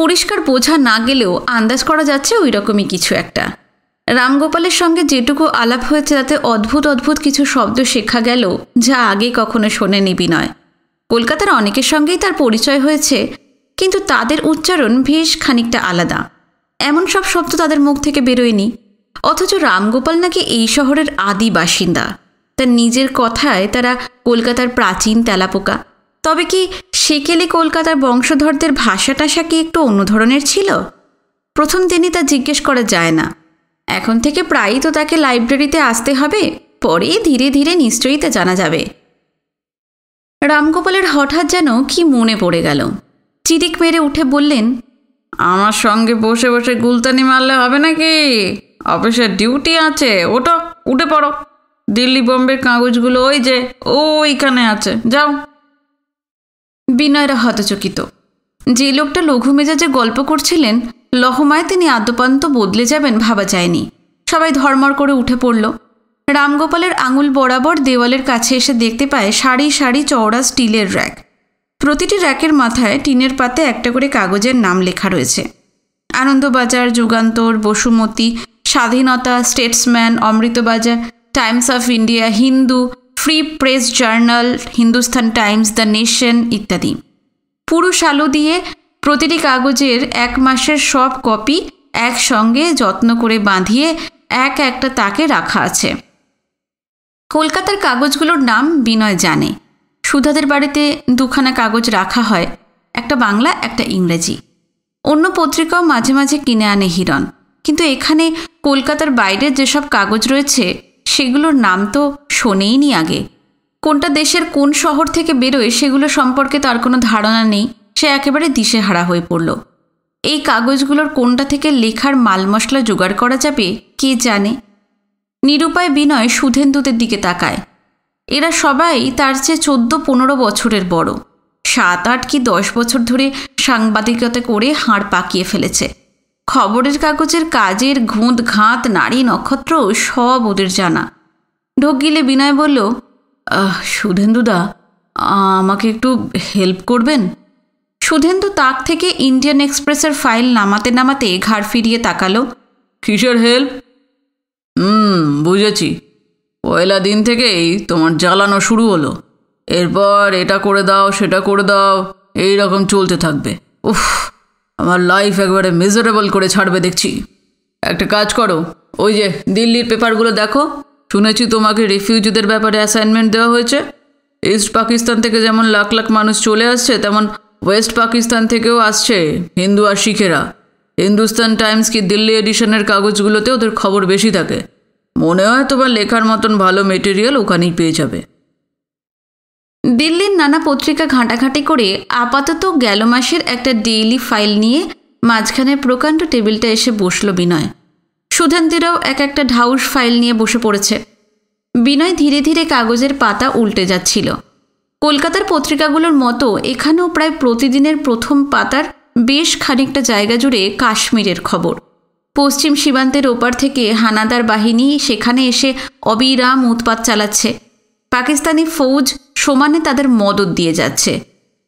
পরিষ্কার বোঝা না গেলেও আন্দাজ করা যাচ্ছে ওই রকমই কিছু একটা। রামগোপালের সঙ্গে যেটুকু আলাপ হয়েছে তাতে অদ্ভুত অদ্ভুত কিছু শব্দ শেখা গেল যা আগে কখনো শোনেনি বিনয়। কলকাতার অনেকের সঙ্গেই তার পরিচয় হয়েছে, কিন্তু তাদের উচ্চারণ বেশ খানিকটা আলাদা। এমন সব শব্দ তাদের মুখ থেকে বেরোয়নি। অথচ রামগোপাল নাকি এই শহরের আদি বাসিন্দা। তার নিজের কথায় তারা কলকাতার প্রাচীন তেলাপোকা। তবে কি সেকেলে কলকাতার বংশধরদের ভাষা টাষা কি একটু অন্য ধরনের ছিল? প্রথম দিনই তা জিজ্ঞেস করা যায় না। এখন থেকে প্রায়ই তো তাকে লাইব্রেরিতে আসতে হবে, পরে ধীরে ধীরে নিশ্চয়ই তা জানা যাবে। রামগোপালের হঠাৎ যেন কি মনে পড়ে গেল। চিরিক মেরে উঠে বললেন, আমার সঙ্গে বসে বসে গুলতানি মারলে হবে নাকি? অফিসের ডিউটি আছে, ওঠো, উঠে পড়ো। দিল্লি বোম্বের কাগজগুলো ওই যে ওইখানে আছে, যাও। বিনয়রা হতচকিত। যে লোকটা লঘু মেজাজে গল্প করছিলেন, লহমায় তিনি আদ্যপান্ত বদলে যাবেন ভাবা যায়নি। সবাই ধর্মর করে উঠে পড়ল। রামগোপালের আঙুল বরাবর দেওয়ালের কাছে এসে দেখতে পায় সারি সারি চওড়া স্টিলের র্যাক। প্রতিটি র্যাকের মাথায় টিনের পাতে একটা করে কাগজের নাম লেখা রয়েছে। আনন্দবাজার, যুগান্তর, বসুমতী, স্বাধীনতা, Statesman, Amritabazar, Times of India, Hindu, free press journal, Hindustan Times, the nation ইত্যাদি। পুরুষ আলো দিয়ে প্রতিটি কাগজের 1 মাসের সব কপি একসঙ্গে যত্ন করে বাঁধিয়ে একটা তাকে রাখা আছে। কলকাতার কাগজগুলোর নাম বিনয় জানে। সুধাদের বাড়িতে 2খানা কাগজ রাখা হয়, একটা বাংলা, একটা ইংরেজি। অন্য পত্রিকাও মাঝে মাঝে কিনে আনে হিরণ। কিন্তু এখানে কলকাতার বাইরে যেসব কাগজ রয়েছে সেগুলোর নাম তো শোনেইনি আগে। কোনটা দেশের কোন শহর থেকে বেরোয় সেগুলো সম্পর্কে তার কোনো ধারণা নেই। সে একেবারে দিশেহারা হয়ে পড়ল। এই কাগজগুলোর কোনটা থেকে লেখার মাল মশলা জোগাড় করা যাবে কে জানে। নিরুপায় বিনয় সুধেন্দুদের দিকে তাকায়। এরা সবাই তার চেয়ে 14-15 বছরের বড়। 7-8 কি 10 বছর ধরে সাংবাদিকতা করে হাড় পাকিয়ে ফেলেছে। খবরের কাগজের কাজের ঘুঁত ঘাত, নারী নক্ষত্র সব ওদের জানা। ঢোক গিলে বিনয় বলল, সুধেন্দুদা, আমাকে একটু হেল্প করবেন? সুধেন্দু তাক থেকে ইন্ডিয়ান এক্সপ্রেসের ফাইল নামাতে নামাতে ঘাড় ফিরিয়ে তাকালো। কিসের হেল্প? বুঝেছি। পয়লা দিন থেকেই তোমার জ্বালানো শুরু হলো। এরপর এটা করে দাও, সেটা করে দাও, এই রকম চলতে থাকবে। উফ, আমার লাইফ একবারে মিজারেবল করে ছাড়বে দেখছি। একটা কাজ করো, ওই যে দিল্লির পেপারগুলো দেখো। শুনেছি তোমাকে রিফিউজিদের ব্যাপারে অ্যাসাইনমেন্ট দেওয়া হয়েছে। ইস্ট পাকিস্তান থেকে যেমন লাখ লাখ মানুষ চলে আসছে, তেমন ওয়েস্ট পাকিস্তান থেকেও আসছে হিন্দু আর শিখেরা। হিন্দুস্তান টাইমস কি দিল্লি এডিশনের কাগজগুলোতে ওদের খবর বেশি থাকে। মনে হয় তোমার লেখার মতন ভালো মেটেরিয়াল ওখানেই পেয়ে যাবে। দিল্লির নানা পত্রিকা ঘাঁটাঘাঁটি করে আপাতত গেল মাসের একটা ডেইলি ফাইল নিয়ে মাঝখানে প্রকাণ্ড টেবিলটা এসে বসল বিনয়। সুধেন্দিরাও একটা ঢাউস ফাইল নিয়ে বসে পড়েছে। বিনয় ধীরে ধীরে কাগজের পাতা উল্টে যাচ্ছিল। কলকাতার পত্রিকাগুলোর মতো এখানেও প্রায় প্রতিদিনের প্রথম পাতার বেশ খানিকটা জায়গা জুড়ে কাশ্মীরের খবর। পশ্চিম সীমান্তের ওপার থেকে হানাদার বাহিনী সেখানে এসে অবিরাম উৎপাত চালাচ্ছে। পাকিস্তানি ফৌজ সমানে তাদের মদত দিয়ে যাচ্ছে।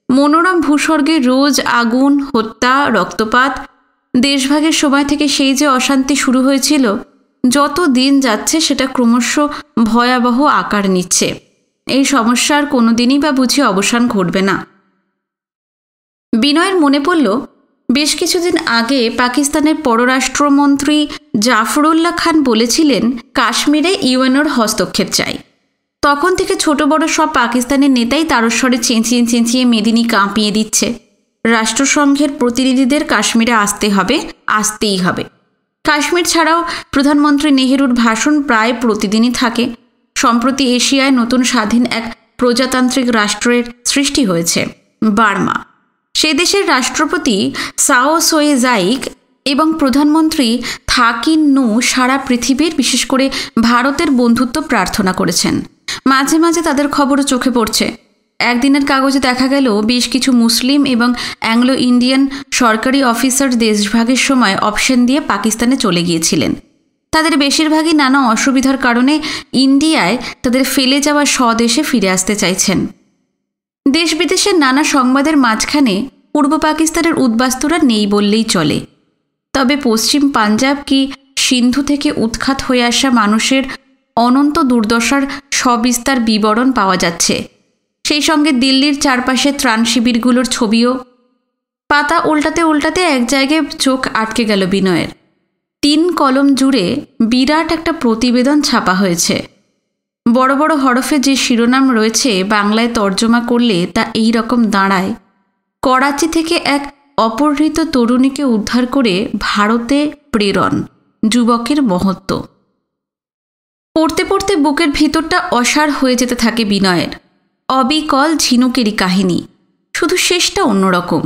মনোরম ভূস্বর্গে রোজ আগুন, হত্যা, রক্তপাত। দেশভাগের সময় থেকে সেই যে অশান্তি শুরু হয়েছিল, যত দিন যাচ্ছে সেটা ক্রমশ ভয়াবহ আকার নিচ্ছে। এই সমস্যার কোনো দিনই বা বুঝি অবসান ঘটবে না। বিনয়ের মনে পড়ল, বেশ কিছুদিন আগে পাকিস্তানের পররাষ্ট্রমন্ত্রী জাফরুল্লাহ খান বলেছিলেন কাশ্মীরে ইউএনওর হস্তক্ষেপ চাই। তখন থেকে ছোট বড় সব পাকিস্তানের নেতাই তারস্বরে চেঁচিয়ে চেঁচিয়ে মেদিনী কাঁপিয়ে দিচ্ছে। রাষ্ট্রসংঘের প্রতিনিধিদের কাশ্মীরে আসতে হবে, আসতেই হবে। কাশ্মীর ছাড়াও প্রধানমন্ত্রী নেহেরুর ভাষণ প্রায় প্রতিদিনই থাকে। সম্প্রতি এশিয়ায় নতুন স্বাধীন এক প্রজাতান্ত্রিক রাষ্ট্রের সৃষ্টি হয়েছে, বার্মা। সে দেশের রাষ্ট্রপতি সাও সোয়ে জাইক এবং প্রধানমন্ত্রী থাকিন নু সারা পৃথিবীর, বিশেষ করে ভারতের বন্ধুত্ব প্রার্থনা করেছেন। মাঝে মাঝে তাদের খবরও চোখে পড়ছে। একদিনের কাগজে দেখা গেল বেশ কিছু মুসলিম এবং অ্যাংলো ইন্ডিয়ান সরকারি অফিসার দেশভাগের সময় অপশন দিয়ে পাকিস্তানে চলে গিয়েছিলেন। তাদের বেশিরভাগই নানা অসুবিধার কারণে ইন্ডিয়ায় তাদের ফেলে যাওয়া স্বদেশে ফিরে আসতে চাইছেন। দেশ বিদেশের নানা সংবাদের মাঝখানে পূর্ব পাকিস্তানের উদ্বাস্তুরা নেই বললেই চলে। তবে পশ্চিম পাঞ্জাব কি সিন্ধু থেকে উৎখাত হয়ে আসা মানুষের অনন্ত দুর্দশার সবিস্তার বিবরণ পাওয়া যাচ্ছে। সেই সঙ্গে দিল্লির চারপাশে ত্রাণ শিবিরগুলোর ছবিও। পাতা উল্টাতে উল্টাতে এক জায়গায় চোখ আটকে গেল বিনয়ের। 3 কলম জুড়ে বিরাট একটা প্রতিবেদন ছাপা হয়েছে। বড় বড় হরফে যে শিরোনাম রয়েছে বাংলায় তর্জমা করলে তা এই রকম দাঁড়ায়, করাচি থেকে এক অপহৃত তরুণীকে উদ্ধার করে ভারতে প্রেরণ, যুবকের মহত্ব। পড়তে পড়তে বুকের ভিতরটা অসাড় হয়ে যেতে থাকে বিনয়ের। অবিকল ঝিনুকেরই কাহিনী, শুধু শেষটা অন্যরকম।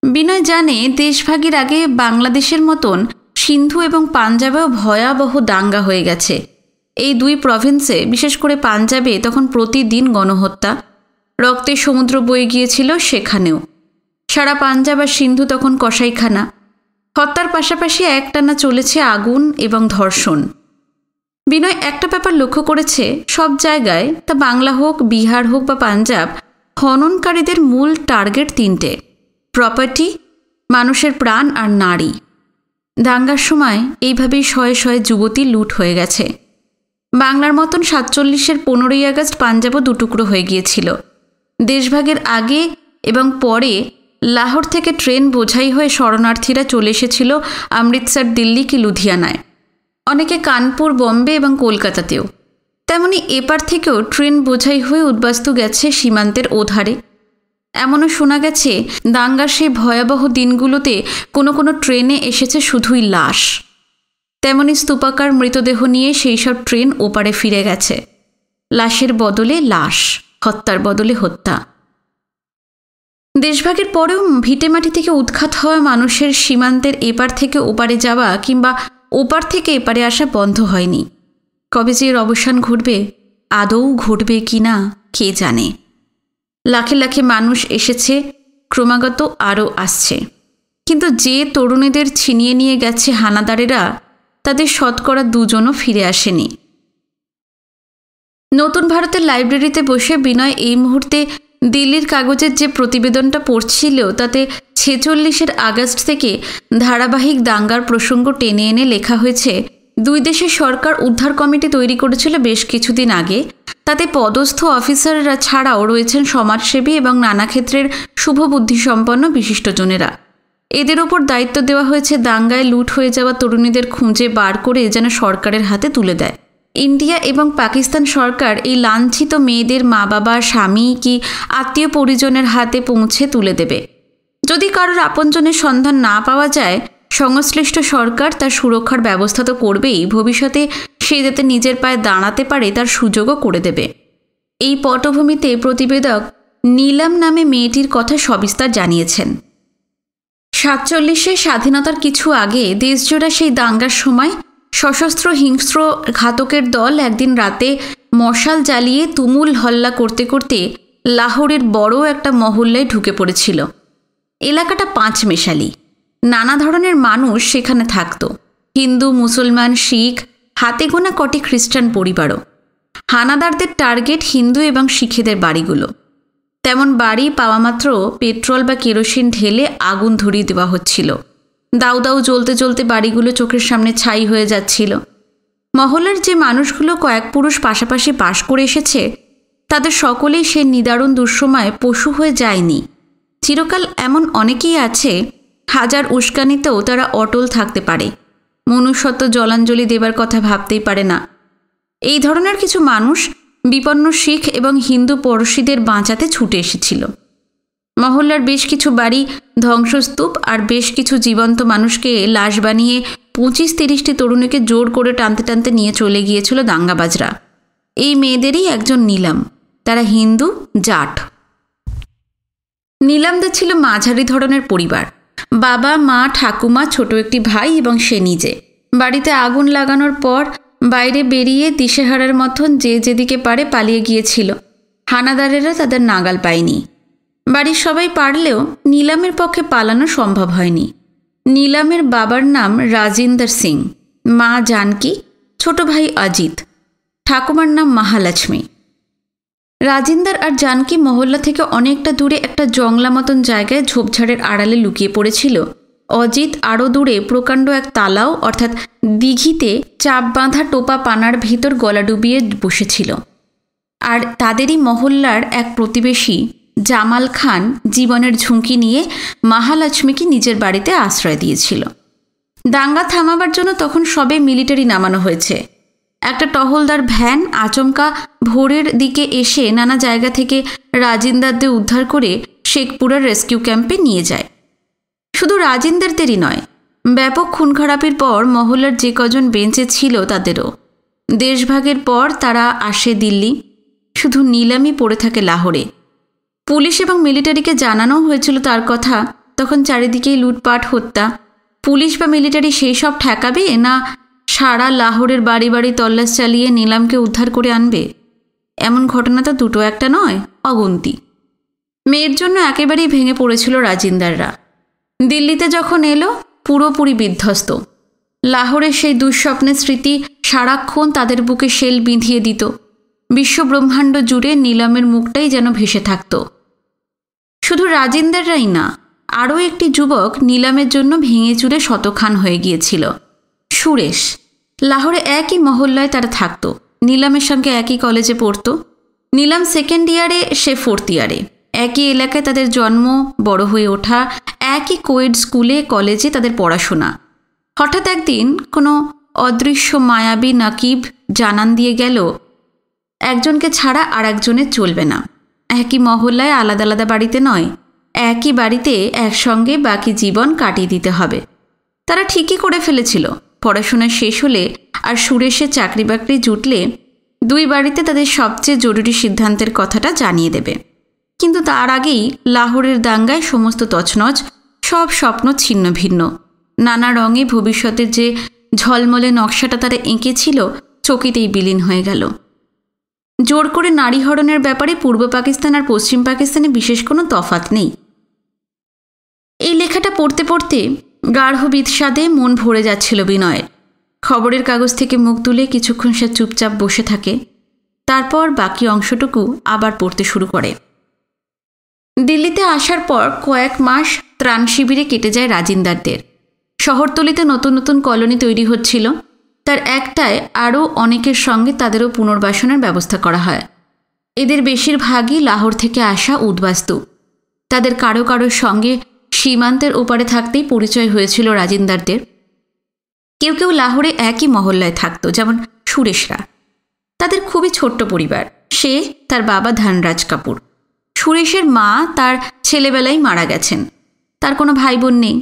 বিনয় জানে দেশভাগের আগে বাংলাদেশের মতন সিন্ধু এবং পাঞ্জাবেও ভয়াবহ দাঙ্গা হয়ে গেছে। এই দুই প্রভিন্সে, বিশেষ করে পাঞ্জাবে তখন প্রতিদিন গণহত্যা, রক্তের সমুদ্র বয়ে গিয়েছিল সেখানেও। সারা পাঞ্জাব আর সিন্ধু তখন কসাইখানা। হত্যার পাশাপাশি একটানা চলেছে আগুন এবং ধর্ষণ। বিনয় একটা ব্যাপার লক্ষ্য করেছে, সব জায়গায়, তা বাংলা হোক, বিহার হোক বা পাঞ্জাব, খননকারীদের মূল টার্গেট তিনটে: প্রপার্টি, মানুষের প্রাণ আর নারী। দাঙ্গার সময় এইভাবেই শয়ে শয়ে যুবতী লুট হয়ে গেছে। বাংলার মতন 47-এর 15ই আগস্ট পাঞ্জাবও দুটুকরো হয়ে গিয়েছিল। দেশভাগের আগে এবং পরে লাহোর থেকে ট্রেন বোঝাই হয়ে শরণার্থীরা চলে এসেছিল অমৃতসর, দিল্লি কি লুধিয়ানায়, অনেকে কানপুর, বম্বে এবং কলকাতাতেও। তেমনি এপার থেকেও ট্রেন বোঝাই হয়ে উদ্বাস্তু গেছে সীমান্তের ওধারে। এমনও শোনা গেছে দাঙ্গার সেই ভয়াবহ দিনগুলোতে কোনো কোনো ট্রেনে এসেছে শুধুই লাশ। তেমনি স্তূপাকার মৃতদেহ নিয়ে সেই সব ট্রেন ওপারে ফিরে গেছে। লাশের বদলে লাশ, হত্যার বদলে হত্যা। দেশভাগের পরেও ভিটেমাটি থেকে উৎখাত হওয়া মানুষের সীমান্তের এপার থেকে ওপারে যাওয়া কিংবা ওপার থেকে এপারে আসা বন্ধ হয়নি। কবে যে এর অবসান ঘটবে, আদৌ ঘটবে কি না কে জানে। লাখে লাখে মানুষ এসেছে, ক্রমাগত আরও আসছে। কিন্তু যে তরুণীদের ছিনিয়ে নিয়ে গেছে হানাদারেরা, তাদের শতকরা 2 জনও ফিরে আসেনি। নতুন ভারতের লাইব্রেরিতে বসে বিনয় এই মুহূর্তে দিল্লির কাগজের যে প্রতিবেদনটা পড়ছিল, তাতে 46-এর আগস্ট থেকে ধারাবাহিক দাঙ্গার প্রসঙ্গ টেনে এনে লেখা হয়েছে, 2 দেশের সরকার উদ্ধার কমিটি তৈরি করেছিল বেশ কিছুদিন আগে। তাতে পদস্থ অফিসাররা ছাড়াও রয়েছেন সমাজসেবী এবং নানা ক্ষেত্রের শুভবুদ্ধিসম্পন্ন বিশিষ্টজনেরা। এদের ওপর দায়িত্ব দেওয়া হয়েছে দাঙ্গায় লুট হয়ে যাওয়া তরুণীদের খুঁজে বার করে যেন সরকারের হাতে তুলে দেয়। ইন্ডিয়া এবং পাকিস্তান সরকার এই লাঞ্ছিত মেয়েদের মা বাবা, স্বামী কি আত্মীয় পরিজনের হাতে পৌঁছে তুলে দেবে। যদি কারোর আপনজনের সন্ধান না পাওয়া যায়, সংশ্লিষ্ট সরকার তার সুরক্ষার ব্যবস্থা তো করবেই, ভবিষ্যতে সে যাতে নিজের পায়ে দাঁড়াতে পারে তার সুযোগও করে দেবে। এই পটভূমিতে প্রতিবেদক নীলাম নামে মেয়েটির কথা সবিস্তার জানিয়েছেন। 47-এ স্বাধীনতার কিছু আগে দেশজোড়া সেই দাঙ্গার সময় সশস্ত্র হিংস্র ঘাতকের দল একদিন রাতে মশাল জ্বালিয়ে তুমুল হল্লা করতে করতে লাহোরের বড় একটা মহল্লায় ঢুকে পড়েছিল। এলাকাটা 5 মেশালি। নানা ধরনের মানুষ সেখানে থাকত, হিন্দু, মুসলমান, শিখ, হাতে গোনা কটি খ্রিস্টান পরিবারও। হানাদারদের টার্গেট হিন্দু এবং শিখেদের বাড়িগুলো। তেমন বাড়ি পাওয়া মাত্র পেট্রোল বা কেরোসিন ঢেলে আগুন ধরিয়ে দেওয়া হচ্ছিল। দাউ দাউ জ্বলতে জ্বলতে বাড়িগুলো চোখের সামনে ছাই হয়ে যাচ্ছিল। মহল্লার যে মানুষগুলো কয়েক পুরুষ পাশাপাশি বাস করে এসেছে, তাদের সকলেই সে নিদারুণ দুঃসময় পশু হয়ে যায়নি। চিরকাল এমন অনেকেই আছে, হাজার উস্কানিতেও তারা অটল থাকতে পারে, মনুষ্যত্ব জলাঞ্জলি দেবার কথা ভাবতেই পারে না। এই ধরনের কিছু মানুষ বিপন্ন শিখ এবং হিন্দু পড়শিদের বাঁচাতে ছুটে এসেছিল। মহল্লার বেশ কিছু বাড়ি ধ্বংসস্তূপ আর বেশ কিছু জীবন্ত মানুষকে লাশ বানিয়ে 25-30টি তরুণীকে জোর করে টানতে টানতে নিয়ে চলে গিয়েছিল দাঙ্গাবাজরা। এই মেয়েদেরই একজন নীলাম। তারা হিন্দু জাট। নীলামদের ছিল মাঝারি ধরনের পরিবার, বাবা, মা, ঠাকুমা, ছোট একটি ভাই এবং সে নিজে। বাড়িতে আগুন লাগানোর পর বাইরে বেরিয়ে দিশেহারার মতন যে যেদিকে পারে পালিয়ে গিয়েছিল। হানাদারেরা তাদের নাগাল পায়নি। বাড়ির সবাই পারলেও নীলামের পক্ষে পালানো সম্ভব হয়নি। নীলামের বাবার নাম রাজিন্দর সিং, মা জানকী, ছোট ভাই অজিত, ঠাকুমার নাম মহালক্ষ্মী। রাজিন্দর আর জানকী মহল্লা থেকে অনেকটা দূরে একটা জংলা মতন জায়গায় ঝোপঝাড়ের আড়ালে লুকিয়ে পড়েছিল। অজিত আরও দূরে প্রকাণ্ড এক তালাও অর্থাৎ দিঘিতে চাপ বাঁধা টোপা পানার ভিতর গলা ডুবিয়ে বসেছিল। আর তাদেরই মহল্লার এক প্রতিবেশী জামাল খান জীবনের ঝুঁকি নিয়ে মহালক্ষ্মীকে নিজের বাড়িতে আশ্রয় দিয়েছিল। দাঙ্গা থামাবার জন্য তখন সবে মিলিটারি নামানো হয়েছে। একটা টহলদার ভ্যান আচমকা ভোরের দিকে এসে নানা জায়গা থেকে রাজিন্দারদের উদ্ধার করে শেখপুরার রেস্কিউ ক্যাম্পে নিয়ে যায়। শুধু রাজিন্দারদেরই নয়, ব্যাপক খুনখারাপির পর মহল্লার যে কজন বেঞ্চে ছিল তাদেরও। দেশভাগের পর তারা আসে দিল্লি, শুধু নীলামই পড়ে থাকে লাহোরে। পুলিশ এবং মিলিটারিকে জানানো হয়েছিল তার কথা। তখন চারিদিকেই লুটপাট, হত্যা। পুলিশ বা মিলিটারি সেই সব ঠেকাবে না সারা লাহোরের বাড়ি বাড়ি তল্লাশ চালিয়ে নিলামকে উদ্ধার করে আনবে? এমন ঘটনা তো দুটো একটা নয়, অগুন্তি। মেয়ের জন্য একেবারেই ভেঙে পড়েছিল রাজিন্দাররা। দিল্লিতে যখন এলো পুরোপুরি বিধ্বস্ত। লাহোরের সেই দুঃস্বপ্নের স্মৃতি সারাক্ষণ তাদের বুকে শেল বিঁধিয়ে দিত। বিশ্বব্রহ্মাণ্ড জুড়ে নিলামের মুখটাই যেন ভেসে থাকত। শুধু রাজিন্দাররাই না, আরও একটি যুবক নিলামের জন্য ভেঙে চুরে শতখান হয়ে গিয়েছিল, সুরেশ। লাহোরে একই মহল্লায় তারা থাকত, নিলামের সঙ্গে একই কলেজে পড়ত। নিলাম সেকেন্ড ইয়ারে, সে ফোর্থ ইয়ারে। একই এলাকায় তাদের জন্ম, বড় হয়ে ওঠা, একই কোয়েড স্কুলে কলেজে তাদের পড়াশোনা। হঠাৎ একদিন কোনো অদৃশ্য মায়াবী নাকিব জানান দিয়ে গেল, একজনকে ছাড়া আর একজনের চলবে না। একই মহল্লায় আলাদা আলাদা বাড়িতে নয়, একই বাড়িতে একসঙ্গে বাকি জীবন কাটিয়ে দিতে হবে। তারা ঠিকই করে ফেলেছিল, পড়াশোনা শেষ হলে আর সুরেশের চাকরি বাকরি জুটলে দুই বাড়িতে তাদের সবচেয়ে জরুরি সিদ্ধান্তের কথাটা জানিয়ে দেবে। কিন্তু তার আগেই লাহোরের দাঙ্গায় সমস্ত তছনছ, সব স্বপ্ন ছিন্ন ভিন্ন। নানা রঙে ভবিষ্যতের যে ঝলমলে নকশাটা তারা এঁকেছিল চকিতেই বিলীন হয়ে গেল। জোর করে নারী হরণের ব্যাপারে পূর্ব পাকিস্তান আর পশ্চিম পাকিস্তানে বিশেষ কোনো তফাৎ নেই। এই লেখাটা পড়তে পড়তে গাঢ় বিৎসাদে মন ভরে যাচ্ছিল বিনয়ের। খবরের কাগজ থেকে মুখ তুলে কিছুক্ষণ সে চুপচাপ বসে থাকে, তারপর বাকি অংশটুকু আবার পড়তে শুরু করে। দিল্লিতে আসার পর কয়েক মাস ত্রাণ শিবিরে কেটে যায় রাজিন্দারদের। শহরতলিতে নতুন নতুন কলোনি তৈরি হচ্ছিল, তার একটায় আরও অনেকের সঙ্গে তাদেরও পুনর্বাসনের ব্যবস্থা করা হয়। এদের বেশিরভাগই লাহোর থেকে আসা উদ্বাস্তু। তাদের কারো কারোর সঙ্গে সীমান্তের ওপারে থাকতেই পরিচয় হয়েছিল রাজিন্দারদের। কেউ কেউ লাহোরে একই মহল্লায় থাকত, যেমন সুরেশরা। তাদের খুবই ছোট্ট পরিবার। সে, তার বাবা ধানরাজ কাপুর। সুরেশের মা তার ছেলেবেলায় মারা গেছেন, তার কোনো ভাই বোন নেই।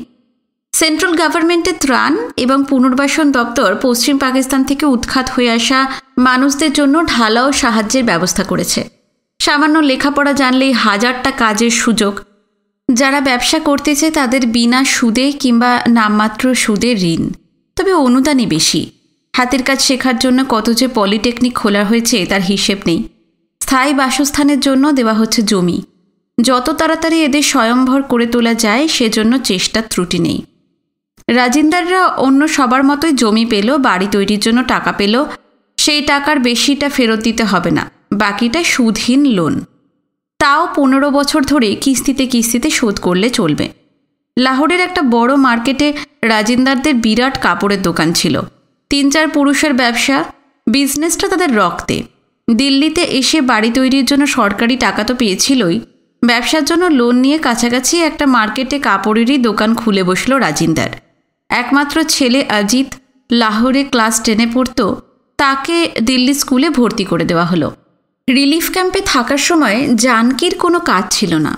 সেন্ট্রাল গভর্নমেন্টের ত্রাণ এবং পুনর্বাসন দপ্তর পশ্চিম পাকিস্তান থেকে উৎখাত হয়ে আসা মানুষদের জন্য ঢালাও সাহায্যের ব্যবস্থা করেছে। সামান্য লেখাপড়া জানলেই হাজারটা কাজের সুযোগ। যারা ব্যবসা করতেছে তাদের বিনা সুদে কিংবা নামমাত্র সুদে ঋণ, তবে অনুদানই বেশি। হাতের কাজ শেখার জন্য কত যে পলিটেকনিক খোলা হয়েছে তার হিসেব নেই। স্থায়ী বাসস্থানের জন্য দেওয়া হচ্ছে জমি। যত তাড়াতাড়ি এদের স্বয়ংভর করে তোলা যায় সেজন্য চেষ্টা ত্রুটি নেই। রাজিন্দাররা অন্য সবার মতোই জমি পেল, বাড়ি তৈরির জন্য টাকা পেল। সেই টাকার বেশিটা ফেরত দিতে হবে না, বাকিটা সুদহীন লোন। তাও 15 বছর ধরে কিস্তিতে কিস্তিতে শোধ করলে চলবে। লাহোরের একটা বড় মার্কেটে রাজিন্দারদের বিরাট কাপড়ের দোকান ছিল। 3-4 পুরুষের ব্যবসা, বিজনেসটা তাদের রক্তে। দিল্লিতে এসে বাড়ি তৈরির জন্য সরকারি টাকা তো পেয়েছিলই, ব্যবসার জন্য লোন নিয়ে কাছাকাছি একটা মার্কেটে কাপড়েরই দোকান খুলে বসল রাজিন্দার। একমাত্র ছেলে অজিত লাহোরে ক্লাস 10-এ পড়ত, তাকে দিল্লি স্কুলে ভর্তি করে দেওয়া হলো। রিলিফ ক্যাম্পে থাকার সময় জানকির কোনো কাজ ছিল না।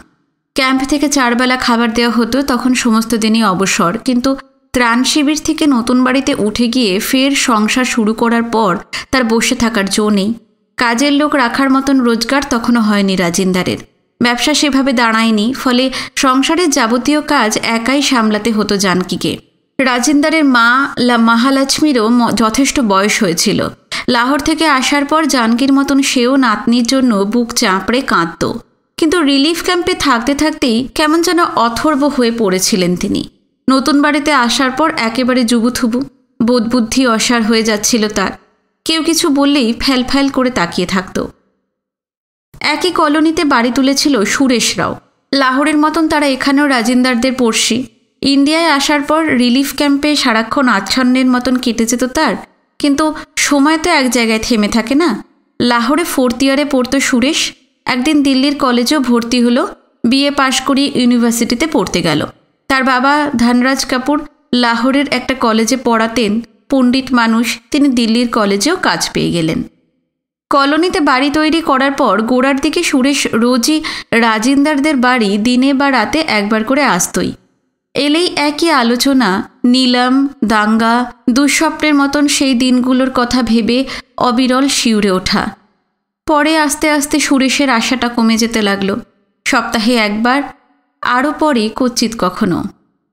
ক্যাম্প থেকে 4 বেলা খাবার দেওয়া হতো, তখন সমস্ত দিনই অবসর। কিন্তু ত্রাণ শিবির থেকে নতুন বাড়িতে উঠে গিয়ে ফের সংসার শুরু করার পর তার বসে থাকার জো নেই। কাজের লোক রাখার মতন রোজগার তখনও হয়নি রাজিন্দারের। ব্যবসা সেভাবে দাঁড়ায়নি, ফলে সংসারের যাবতীয় কাজ একাই সামলাতে হতো জানকিকে। রাজিন্দারের মা মহালক্ষ্মীরও যথেষ্ট বয়স হয়েছিল। লাহোর থেকে আসার পর জানকির মতন সেও নাতনির জন্য বুক চাপড়ে কাঁদত। কিন্তু রিলিফ ক্যাম্পে থাকতে থাকতেই কেমন যেন অথর্ব হয়ে পড়েছিলেন তিনি। নতুন বাড়িতে আসার পর একেবারে জুবুথুবু, বোধবুদ্ধি অসার হয়ে যাচ্ছিল তার। কেউ কিছু বললেই ফ্যাল করে তাকিয়ে থাকত। একই কলোনিতে বাড়ি তুলেছিল সুরেশরাও। লাহোরের মতন তারা এখানেও রাজিন্দারদের পড়শি। ইন্ডিয়ায় আসার পর রিলিফ ক্যাম্পে সারাক্ষণ আচ্ছন্নের মতন কেটে যেত তার। কিন্তু সময় তো এক জায়গায় থেমে থাকে না। লাহোরে 4th ইয়ারে পড়ত সুরেশ। একদিন দিল্লির কলেজেও ভর্তি হলো। বিএ পাশ করিয়ে ইউনিভার্সিটিতে পড়তে গেল। তার বাবা ধানরাজ কাপুর লাহোরের একটা কলেজে পড়াতেন, পণ্ডিত মানুষ। তিনি দিল্লির কলেজেও কাজ পেয়ে গেলেন। কলোনিতে বাড়ি তৈরি করার পর গোড়ার দিকে সুরেশ রোজই রাজিন্দারদের বাড়ি দিনে বা রাতে একবার করে আসতই। এলেই একই আলোচনা, নিলাম, দাঙ্গা, দুঃস্বপ্নের মতন সেই দিনগুলোর কথা ভেবে অবিরল শিউরে ওঠা। পরে আস্তে আস্তে সুরেশের আশাটা কমে যেতে লাগলো। সপ্তাহে একবার, আরও পরে কচ্চিৎ কখনো।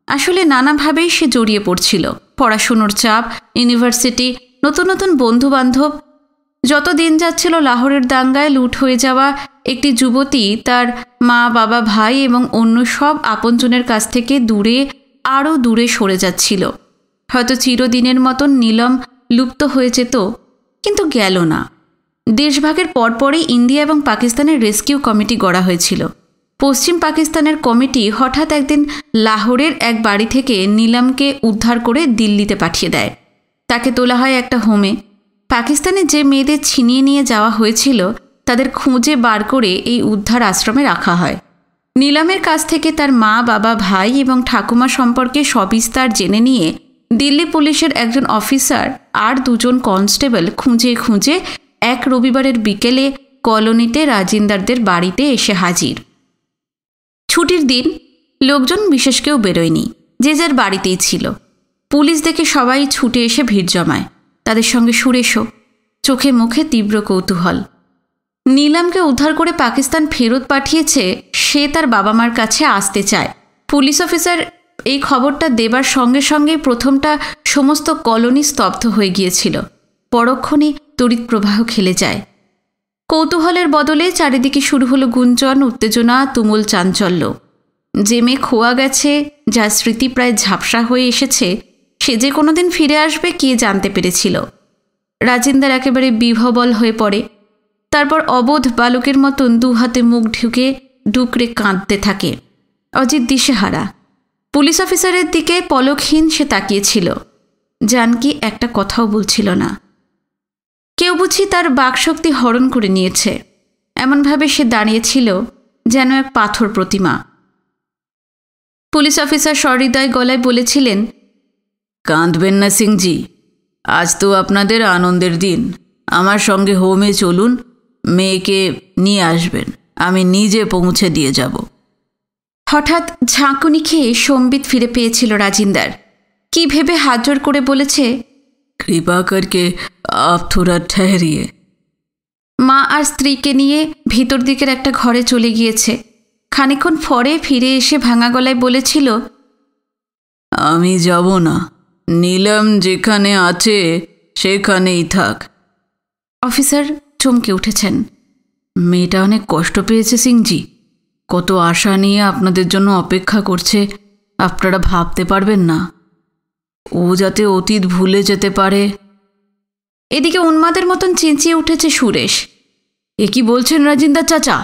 আসলে নানাভাবেই সে জড়িয়ে পড়ছিল। পড়াশুনোর চাপ, ইউনিভার্সিটি, নতুন নতুন বন্ধুবান্ধব। যত দিন যাচ্ছিল লাহোরের দাঙ্গায় লুট হয়ে যাওয়া একটি যুবতী তার মা, বাবা, ভাই এবং অন্য সব আপনজনের কাছ থেকে দূরে, আরও দূরে সরে যাচ্ছিল। হয়তো চিরদিনের মতন নীলম লুপ্ত হয়ে যেত, কিন্তু গেল না। দেশভাগের পরপরই ইন্ডিয়া এবং পাকিস্তানের রেস্কিউ কমিটি গড়া হয়েছিল। পশ্চিম পাকিস্তানের কমিটি হঠাৎ একদিন লাহোরের এক বাড়ি থেকে নীলমকে উদ্ধার করে দিল্লিতে পাঠিয়ে দেয়। তাকে তোলা হয় একটা হোমে। পাকিস্তানে যে মেয়েদের ছিনিয়ে নিয়ে যাওয়া হয়েছিল তাদের খুঁজে বার করে এই উদ্ধার আশ্রমে রাখা হয়। নীলমের কাছ থেকে তার মা, বাবা, ভাই এবং ঠাকুমা সম্পর্কে সবিস্তার জেনে নিয়ে দিল্লি পুলিশের একজন অফিসার আর দুজন কনস্টেবল খুঁজে খুঁজে এক রবিবারের বিকেলে কলোনিতে রাজিন্দারদের বাড়িতে এসে হাজির। ছুটির দিন, লোকজন বিশেষ কেউ বেরোয়নি, যে যার বাড়িতেই ছিল। পুলিশ দেখে সবাই ছুটে এসে ভিড় জমায়। তাদের সঙ্গে সুরেশও। চোখে মুখে তীব্র কৌতূহল। নীলমকে উদ্ধার করে পাকিস্তান ফেরত পাঠিয়েছে, সে তার বাবা মার কাছে আসতে চায়। পুলিশ অফিসার এই খবরটা দেবার সঙ্গে সঙ্গেই প্রথমটা সমস্ত কলোনি স্তব্ধ হয়ে গিয়েছিল। পরক্ষণে তড়িৎ প্রবাহ খেলে যায়। কৌতূহলের বদলে চারিদিকে শুরু হলো গুঞ্জন, উত্তেজনা, তুমুল চাঞ্চল্য। যে মেয়ে খোয়া গেছে, যার স্মৃতি প্রায় ঝাপসা হয়ে এসেছে, সে যে কোনোদিন ফিরে আসবে কে জানতে পেরেছিল। রাজিন্দার একেবারে বিহ্বল হয়ে পড়ে। তারপর অবোধ বালকের মতন দু হাতে মুখ ঢুকে ডুকরে কাঁদতে থাকে। অজিত দিশেহারা। পুলিশ অফিসারের দিকে পলকহীন সে তাকিয়েছিল। জানকী একটা কথাও বলছিল না। কেউ বুঝি তার বাকশক্তি হরণ করে নিয়েছে। এমনভাবে সে দাঁড়িয়েছিল যেন এক পাথর প্রতিমা। পুলিশ অফিসার সহৃদয় গলায় বলেছিলেন, কাঁদবেন না সিংজি, আজ তো আপনাদের আনন্দের দিন। আমার সঙ্গে হোমে চলুন, মেয়েকে নিয়ে আসবেন, আমি নিজে পৌঁছে দিয়ে যাব। হঠাৎ ঝাঁকুনি খেয়ে সম্বিত ফিরে পেয়েছিল রাজিন্দার। কি ভেবে হাত জোড় করে বলেছে, কৃপা করকে আপ থোড়া ঠহরিয়ে। মা আর স্ত্রীকে নিয়ে ভিতর দিকের একটা ঘরে চলে গিয়েছে। খানিকক্ষণ পরে ফিরে এসে ভাঙা গলায় বলেছিল, আমি যাব না, নীলম যেখানে আছে সেখানেই থাক। অফিসার চমকে উঠেছেন। মেয়েটা অনেক কষ্ট পেয়েছে সিংজি, কত আশা নিয়ে আপনাদের জন্য অপেক্ষা করছে, আপনারা ভাবতে পারবেন না। ও যাতে অতীত ভুলে যেতে পারে। এদিকে উন্মাদের মতন চেঁচিয়ে উঠেছে সুরেশ। এ কি বলছেন রাজিন্দার চাচা?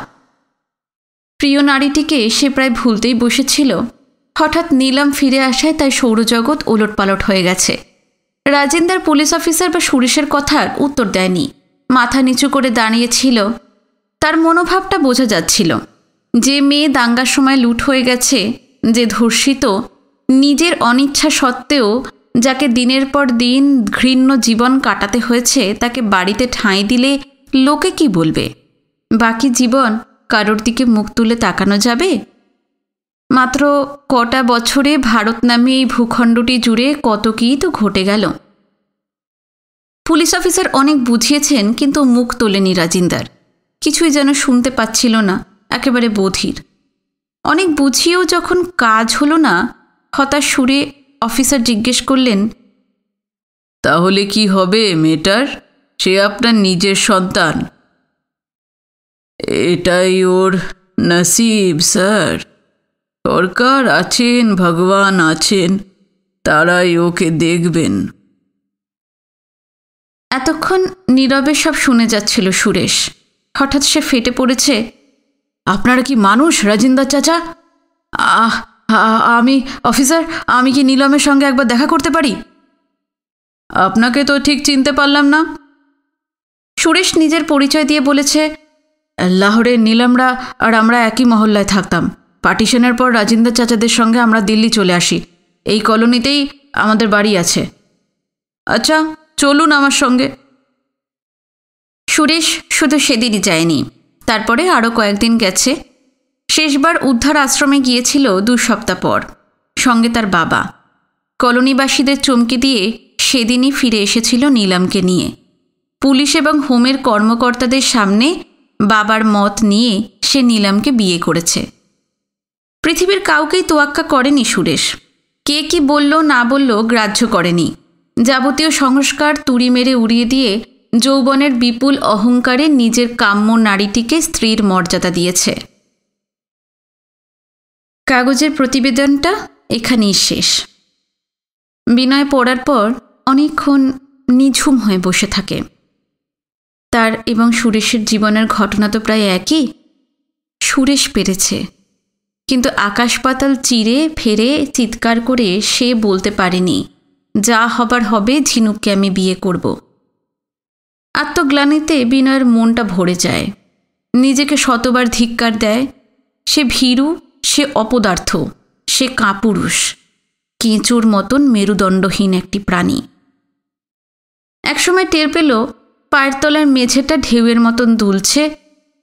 প্রিয় নারীটিকে সে প্রায় ভুলতেই বসেছিল। হঠাৎ নীলম ফিরে আসায় তাই সৌরজগৎ ওলটপালট হয়ে গেছে। রাজিন্দার পুলিশ অফিসার বা সুরেশের কথার উত্তর দেয়নি, মাথা নিচু করে দাঁড়িয়েছিল। তার মনোভাবটা বোঝা যাচ্ছিল। যে মেয়ে দাঙ্গার সময় লুট হয়ে গেছে, যে ধর্ষিত, নিজের অনিচ্ছা সত্ত্বেও যাকে দিনের পর দিন ঘৃণ্য জীবন কাটাতে হয়েছে, তাকে বাড়িতে ঠাঁই দিলে লোকে কি বলবে? বাকি জীবন কারোর দিকে মুখ তুলে তাকানো যাবে? মাত্র কটা বছরে ভারত নামে এই ভূখণ্ডটি জুড়ে কত কী তো ঘটে গেল। পুলিশ অফিসার অনেক বুঝিয়েছেন, কিন্তু মুখ তোলেনি রাজিন্দার। কিছুই যেন শুনতে পাচ্ছিল না, একেবারে বধির। অনেক বুঝিয়েও যখন কাজ হলো না, হতাশ সুরে অফিসার জিজ্ঞেস করলেন, তাহলে কি হবে মেয়েটার? সে আপনার নিজের সন্তান, এটাই ওর নসিব স্যার। সরকার আছেন, ভগবান আছেন, তারাই ওকে দেখবেন। এতক্ষণ নীরবে সব শুনে যাচ্ছিল সুরেশ। হঠাৎ সে ফেটে পড়েছে, আপনারা কি মানুষ রাজিন্দার চাচা? আমি অফিসার, আমি কি নীলমের সঙ্গে একবার দেখা করতে পারি? আপনাকে তো ঠিক চিনতে পারলাম না। সুরেশ নিজের পরিচয় দিয়ে বলেছে, লাহোরে নীলমরা আর আমরা একই মহল্লায় থাকতাম। পার্টিশনের পর রাজিন্দার চাচাদের সঙ্গে আমরা দিল্লি চলে আসি। এই কলোনিতেই আমাদের বাড়ি আছে। আচ্ছা, চলুন আমার সঙ্গে। সুরেশ শুধু সেদিনই যায়নি, তারপরে আরও কয়েকদিন গেছে। শেষবার উদ্ধার আশ্রমে গিয়েছিল 2 সপ্তাহ পর, সঙ্গে তার বাবা। কলোনিবাসীদের চমকে দিয়ে সেদিনই ফিরে এসেছিল নীলমকে নিয়ে। পুলিশ এবং হোমের কর্মকর্তাদের সামনে বাবার মত নিয়ে সে নীলমকে বিয়ে করেছে। পৃথিবীর কাউকেই তোয়াক্কা করেনি সুরেশ। কে কি বলল না বলল গ্রাহ্য করেনি। যাবতীয় সংস্কার তুড়ি মেরে উড়িয়ে দিয়ে যৌবনের বিপুল অহংকারে নিজের কাম্য নারীটিকে স্ত্রীর মর্যাদা দিয়েছে। কাগজের প্রতিবেদনটা এখানেই শেষ। বিনয় পড়ার পর অনেকক্ষণ নিঝুম হয়ে বসে থাকে। তার এবং সুরেশের জীবনের ঘটনা তো প্রায় একই। সুরেশ পেরেছে, কিন্তু আকাশ পাতাল চিরে ফেরে চিৎকার করে সে বলতে পারেনি, যা হবার হবে, ঝিনুককে আমি বিয়ে করব। আত্মগ্লানিতে বিনয়ের মনটা ভরে যায়। নিজেকে শতবার ধিক্কার দেয়। সে ভীরু, সে অপদার্থ, সে কাপুরুষ, কেঁচোর মতন মেরুদণ্ডহীন একটি প্রাণী। একসময় টের পেল পায়ের তলার মেঝেটা ঢেউয়ের মতন দুলছে,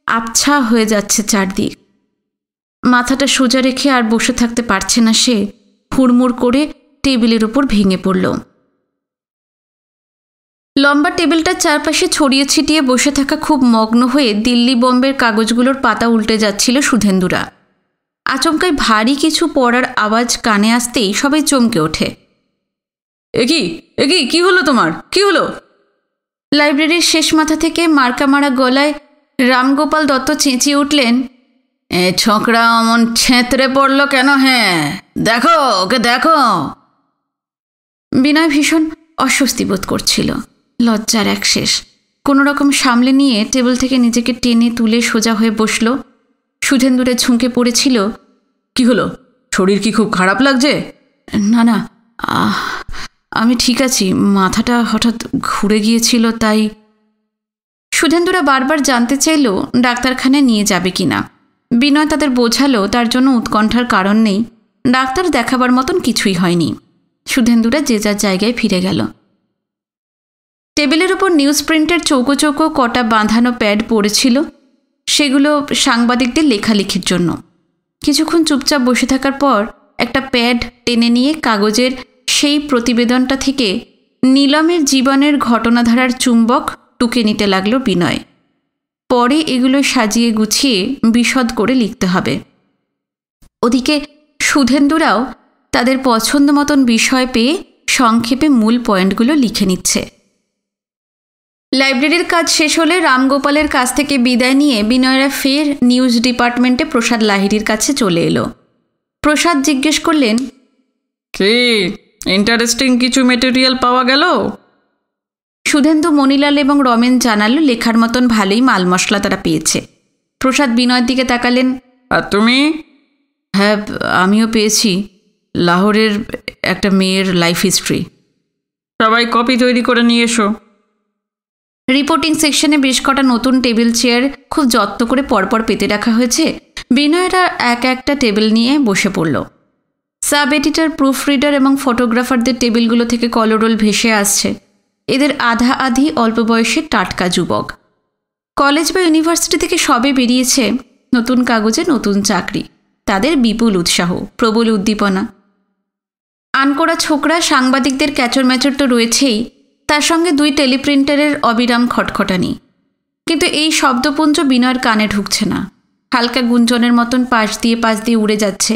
আবছা হয়ে যাচ্ছে চারদিক। মাথাটা সোজা রেখে আর বসে থাকতে পারছে না সে। হুড়মুড় করে টেবিলের ওপর ভেঙে পড়ল। লম্বা টেবিলটার চারপাশে ছড়িয়ে ছিটিয়ে বসে থাকা খুব মগ্ন হয়ে দিল্লি বোম্বের কাগজগুলোর পাতা উল্টে যাচ্ছিল সুধেন্দুরা। আচমকাই ভারী কিছু পড়ার আওয়াজ কানে আসতেই সবাই চমকে ওঠে। একি একি কি হলো তোমার, কি হলো? লাইব্রেরির শেষ মাথা থেকে মার্কা মারা গলায় রামগোপাল দত্ত চেঁচিয়ে উঠলেন, এ ছোকরা অমন ছেঁতরে পড়ল কেন? হ্যাঁ, দেখো ওকে দেখো। বিনয় ভীষণ অস্বস্তি বোধ করছিল। লজ্জার এক শেষ। কোনো রকম সামলে নিয়ে টেবিল থেকে নিজেকে টেনে তুলে সোজা হয়ে বসল। সুধেন্দুরে ঝুঁকে পড়েছিল। কি হলো, শরীর কি খুব খারাপ লাগছে? না না, আমি ঠিক আছি, মাথাটা হঠাৎ ঘুরে গিয়েছিল তাই। সুধেন্দুরা বারবার জানতে চাইল ডাক্তারখানায় নিয়ে যাবে কিনা। বিনয় তাদের বোঝালো তার জন্য উৎকণ্ঠার কারণ নেই, ডাক্তার দেখাবার মতন কিছুই হয়নি। সুধেন্দুরা যে যার জায়গায় ফিরে গেল। টেবিলের ওপর নিউজ প্রিন্টের চৌকো চৌকো কটা বাঁধানো প্যাড পড়েছিল। সেগুলো সাংবাদিকদের লেখালেখির জন্য। কিছুক্ষণ চুপচাপ বসে থাকার পর একটা প্যাড টেনে নিয়ে কাগজের সেই প্রতিবেদনটা থেকে নীলমের জীবনের ঘটনাধারার চুম্বক টুকে নিতে লাগল বিনয়। পরে এগুলো সাজিয়ে গুছিয়ে বিশদ করে লিখতে হবে। ওদিকে সুধেন্দুরাও তাদের পছন্দ মতন বিষয় পেয়ে সংক্ষেপে মূল পয়েন্টগুলো লিখে নিচ্ছে। লাইব্রেরির কাজ শেষ হলে রামগোপালের কাছ থেকে বিদায় নিয়ে বিনয়রা ফের নিউজ ডিপার্টমেন্টে প্রসাদ লাহিড়ীর কাছে চলে এলো। প্রসাদ জিজ্ঞেস করলেন, কি ইন্টারেস্টিং কিছু মেটেরিয়াল পাওয়া গেল? সুধেন্দু, মণিলাল এবং রমেন জানালো লেখার মতন ভালোই মাল মশলা তারা পেয়েছে। প্রসাদ বিনয়ের দিকে তাকালেন। আর তুমি? হ্যাঁ, আমিও পেয়েছি, লাহোরের একটা মেয়ের লাইফ হিস্ট্রি। সবাই কপি তৈরি করে নিয়ে এসো। রিপোর্টিং সেকশনে বেশ কটা নতুন টেবিল চেয়ার খুব যত্ন করে পরপর পেতে রাখা হয়েছে। বিনয়রা এক একটা টেবিল নিয়ে বসে পড়ল। সাব এডিটর, প্রুফ রিডার এবং ফটোগ্রাফারদের টেবিলগুলো থেকে কলরোল ভেসে আসছে। এদের আধা আধি অল্প বয়সের টাটকা যুবক। কলেজ বা ইউনিভার্সিটি থেকে সবে বেরিয়েছে, নতুন কাগজে নতুন চাকরি। তাদের বিপুল উৎসাহ, প্রবল উদ্দীপনা। আনকোড়া ছোকরা সাংবাদিকদের ক্যাচর ম্যাচর তো রয়েছেই, তার সঙ্গে দুই টেলিপ্রিন্টারের অবিরাম খটখটানি। কিন্তু এই শব্দপুঞ্জ বিনয়ের কানে ঢুকছে না। হালকা গুঞ্জনের মতন পাশ দিয়ে উড়ে যাচ্ছে।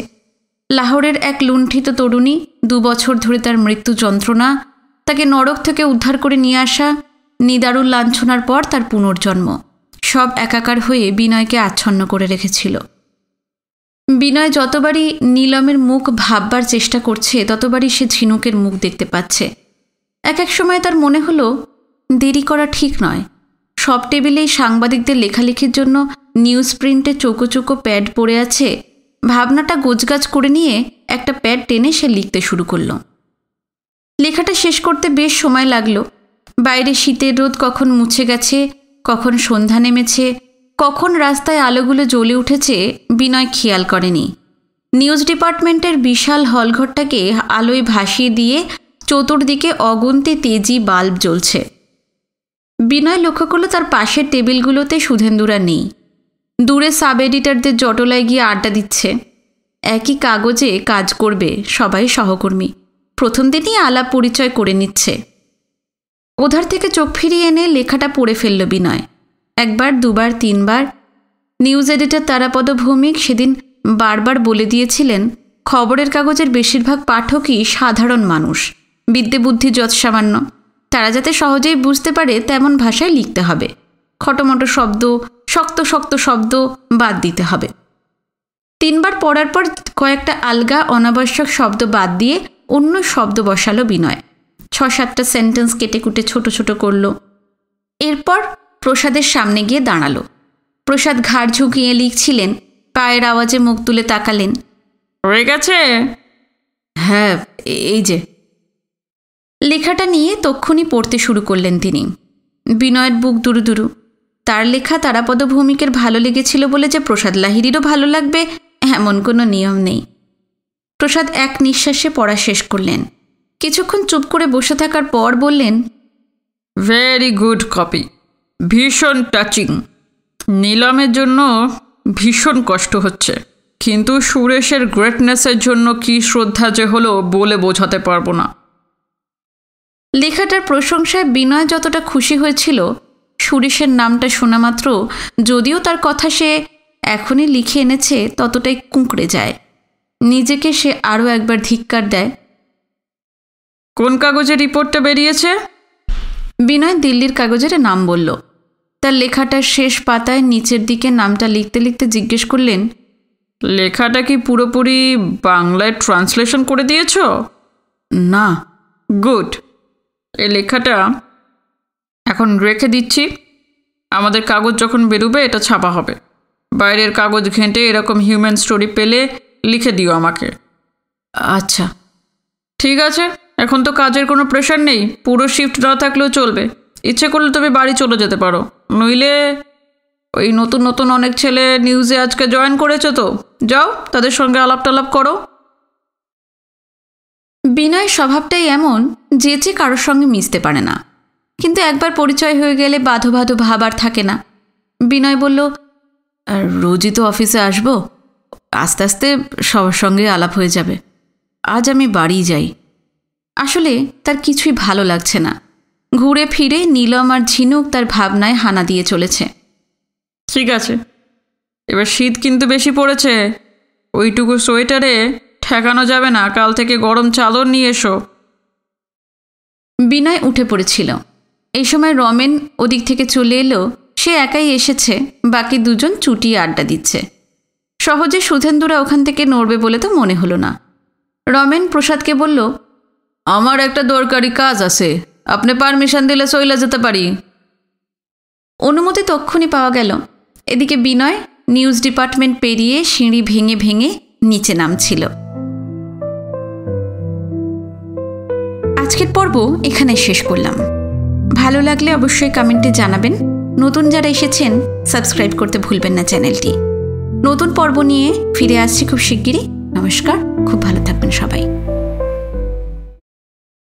লাহোরের এক লুণ্ঠিত তরুণী, 2 বছর ধরে তার মৃত্যু যন্ত্রণা, তাকে নরক থেকে উদ্ধার করে নিয়ে আসা, নিদারুণ লাঞ্ছনার পর তার পুনর্জন্ম, সব একাকার হয়ে বিনয়কে আচ্ছন্ন করে রেখেছিল। বিনয় যতবারই নীলমের মুখ ভাববার চেষ্টা করছে, ততবারই সে ঝিনুকের মুখ দেখতে পাচ্ছে। এক এক সময় তার মনে হলো দেরি করা ঠিক নয়। সব টেবিলেই সাংবাদিকদের লেখালেখির জন্য নিউজ প্রিন্টে চৌকো চৌকো প্যাড পড়ে আছে। ভাবনাটা গোছগাছ করে নিয়ে একটা প্যাড টেনে সে লিখতে শুরু করলো। লেখাটা শেষ করতে বেশ সময় লাগলো। বাইরে শীতের রোদ কখন মুছে গেছে, কখন সন্ধ্যা নেমেছে, কখন রাস্তায় আলোগুলো জ্বলে উঠেছে বিনয় খেয়াল করেনি। নিউজ ডিপার্টমেন্টের বিশাল হলঘরটাকে আলোয় ভাসিয়ে দিয়ে চতুর্দিকে অগুন্তি তেজি বাল্ব জ্বলছে। বিনয় লক্ষ্য করল তার পাশের টেবিলগুলোতে সুধেন্দুরা নেই। দূরে সাব এডিটরদের জটলায় গিয়ে আড্ডা দিচ্ছে। একই কাগজে কাজ করবে সবাই সহকর্মী, প্রথম দিনই আলাপ পরিচয় করে নিচ্ছে। ওধার থেকে চোখ ফিরিয়ে এনে লেখাটা পড়ে ফেলল বিনয়। 1 বার 2 বার 3 বার। নিউজ এডিটর তারাপদ ভৌমিক সেদিন বারবার বলে দিয়েছিলেন খবরের কাগজের বেশিরভাগ পাঠকই সাধারণ মানুষ, বিদ্যে বুদ্ধি যৎ সামান্য। তারা যাতে সহজেই বুঝতে পারে তেমন ভাষায় লিখতে হবে। খটোমটো শব্দ, শক্ত শক্ত শব্দ বাদ দিতে হবে। 3 বার পড়ার পর কয়েকটা আলগা অনাবশ্যক শব্দ বাদ দিয়ে অন্য শব্দ বসালো বিনয়। 6-7টা সেন্টেন্স কেটে কুটে ছোট ছোট করল। এরপর প্রসাদের সামনে গিয়ে দাঁড়ালো। প্রসাদ ঘাড় ঝুঁকিয়ে লিখছিলেন। পায়ের আওয়াজে মুখ তুলে তাকালেন। হয়ে গেছে? হ্যাঁ, এই যে। লেখাটা নিয়ে তক্ষুনি পড়তে শুরু করলেন তিনি। বিনয়ের বুক দুরু দুরু। তার লেখা তারাপদ ভৌমিকের ভালো লেগেছিল বলে যে প্রসাদ লাহিড়িরও ভালো লাগবে এমন কোনো নিয়ম নেই। প্রসাদ এক নিঃশ্বাসে পড়া শেষ করলেন। কিছুক্ষণ চুপ করে বসে থাকার পর বললেন, ভেরি গুড কপি, ভীষণ টাচিং। নিলামের জন্য ভীষণ কষ্ট হচ্ছে, কিন্তু সুরেশের গ্রেটনেসের জন্য কি শ্রদ্ধা যে হলো বলে বোঝাতে পারবো না। লেখাটার প্রশংসায় বিনয় যতটা খুশি হয়েছিল, সুরেশের নামটা শোনা মাত্র যদিও তার কথা সে এখনই লিখে এনেছে ততটাই কুঁকড়ে যায়। নিজেকে সে আরও একবার ধিক্কার দেয়। কোন কাগজে রিপোর্টটা বেরিয়েছে? বিনয় দিল্লির কাগজের নাম বলল। তার লেখাটার শেষ পাতায় নিচের দিকে নামটা লিখতে লিখতে জিজ্ঞেস করলেন, লেখাটা কি পুরোপুরি বাংলায় ট্রান্সলেশন করে দিয়েছ? না। গুড। এই লেখাটা এখন রেখে দিচ্ছি। আমাদের কাগজ যখন বেরোবে এটা ছাপা হবে। বাইরের কাগজ ঘেঁটে এরকম হিউম্যান স্টোরি পেলে লিখে দিও আমাকে। আচ্ছা, ঠিক আছে। এখন তো কাজের কোনো প্রেশার নেই, পুরো শিফট না থাকলেও চলবে। ইচ্ছে করলে তুমি বাড়ি চলে যেতে পারো, নইলে ওই নতুন নতুন অনেক ছেলে নিউজে আজকে জয়েন করেছে, তো যাও তাদের সঙ্গে আলাপ টালাপ করো। বিনয় স্বভাবটাই এমন যে কারোর সঙ্গে মিশতে পারে না, কিন্তু একবার পরিচয় হয়ে গেলে বাঁধো বাঁধো ভাব আর থাকে না। বিনয় বলল, রোজই তো অফিসে আসবো, আস্তে আস্তে সবার সঙ্গে আলাপ হয়ে যাবে। আজ আমি বাড়ি যাই। আসলে তার কিছুই ভালো লাগছে না। ঘুরে ফিরে নীলম আর ঝিনুক তার ভাবনায় হানা দিয়ে চলেছে। ঠিক আছে, এবার শীত কিন্তু বেশি পড়েছে, ওইটুকু সোয়েটারে ঠেকানো যাবে না। কাল থেকে গরম চাদর নিয়ে এসো। বিনয় উঠে পড়েছিল। এই সময় রমেন ওদিক থেকে চলে এলো। সে একাই এসেছে, বাকি দুজন চুটিয়ে আড্ডা দিচ্ছে। সহজে সুধেন্দুরা ওখান থেকে নড়বে বলে তো মনে হলো না। রমেন প্রসাদকে বলল, আমার একটা দরকারি কাজ আছে, আপনি পারমিশন দিলে চলে যেতে পারি। অনুমতি তক্ষুনি পাওয়া গেল। এদিকে বিনয় নিউজ ডিপার্টমেন্ট পেরিয়ে সিঁড়ি ভেঙে ভেঙে নিচে নামছিল। আজকের পর্ব এখানে শেষ করলাম। ভালো লাগলে অবশ্যই কমেন্টে জানাবেন। নতুন যারা এসেছেন সাবস্ক্রাইব করতে ভুলবেন না চ্যানেলটি। নতুন পর্ব নিয়ে ফিরে আসছি খুব শিগগিরই। নমস্কার, খুব ভালো থাকবেন সবাই।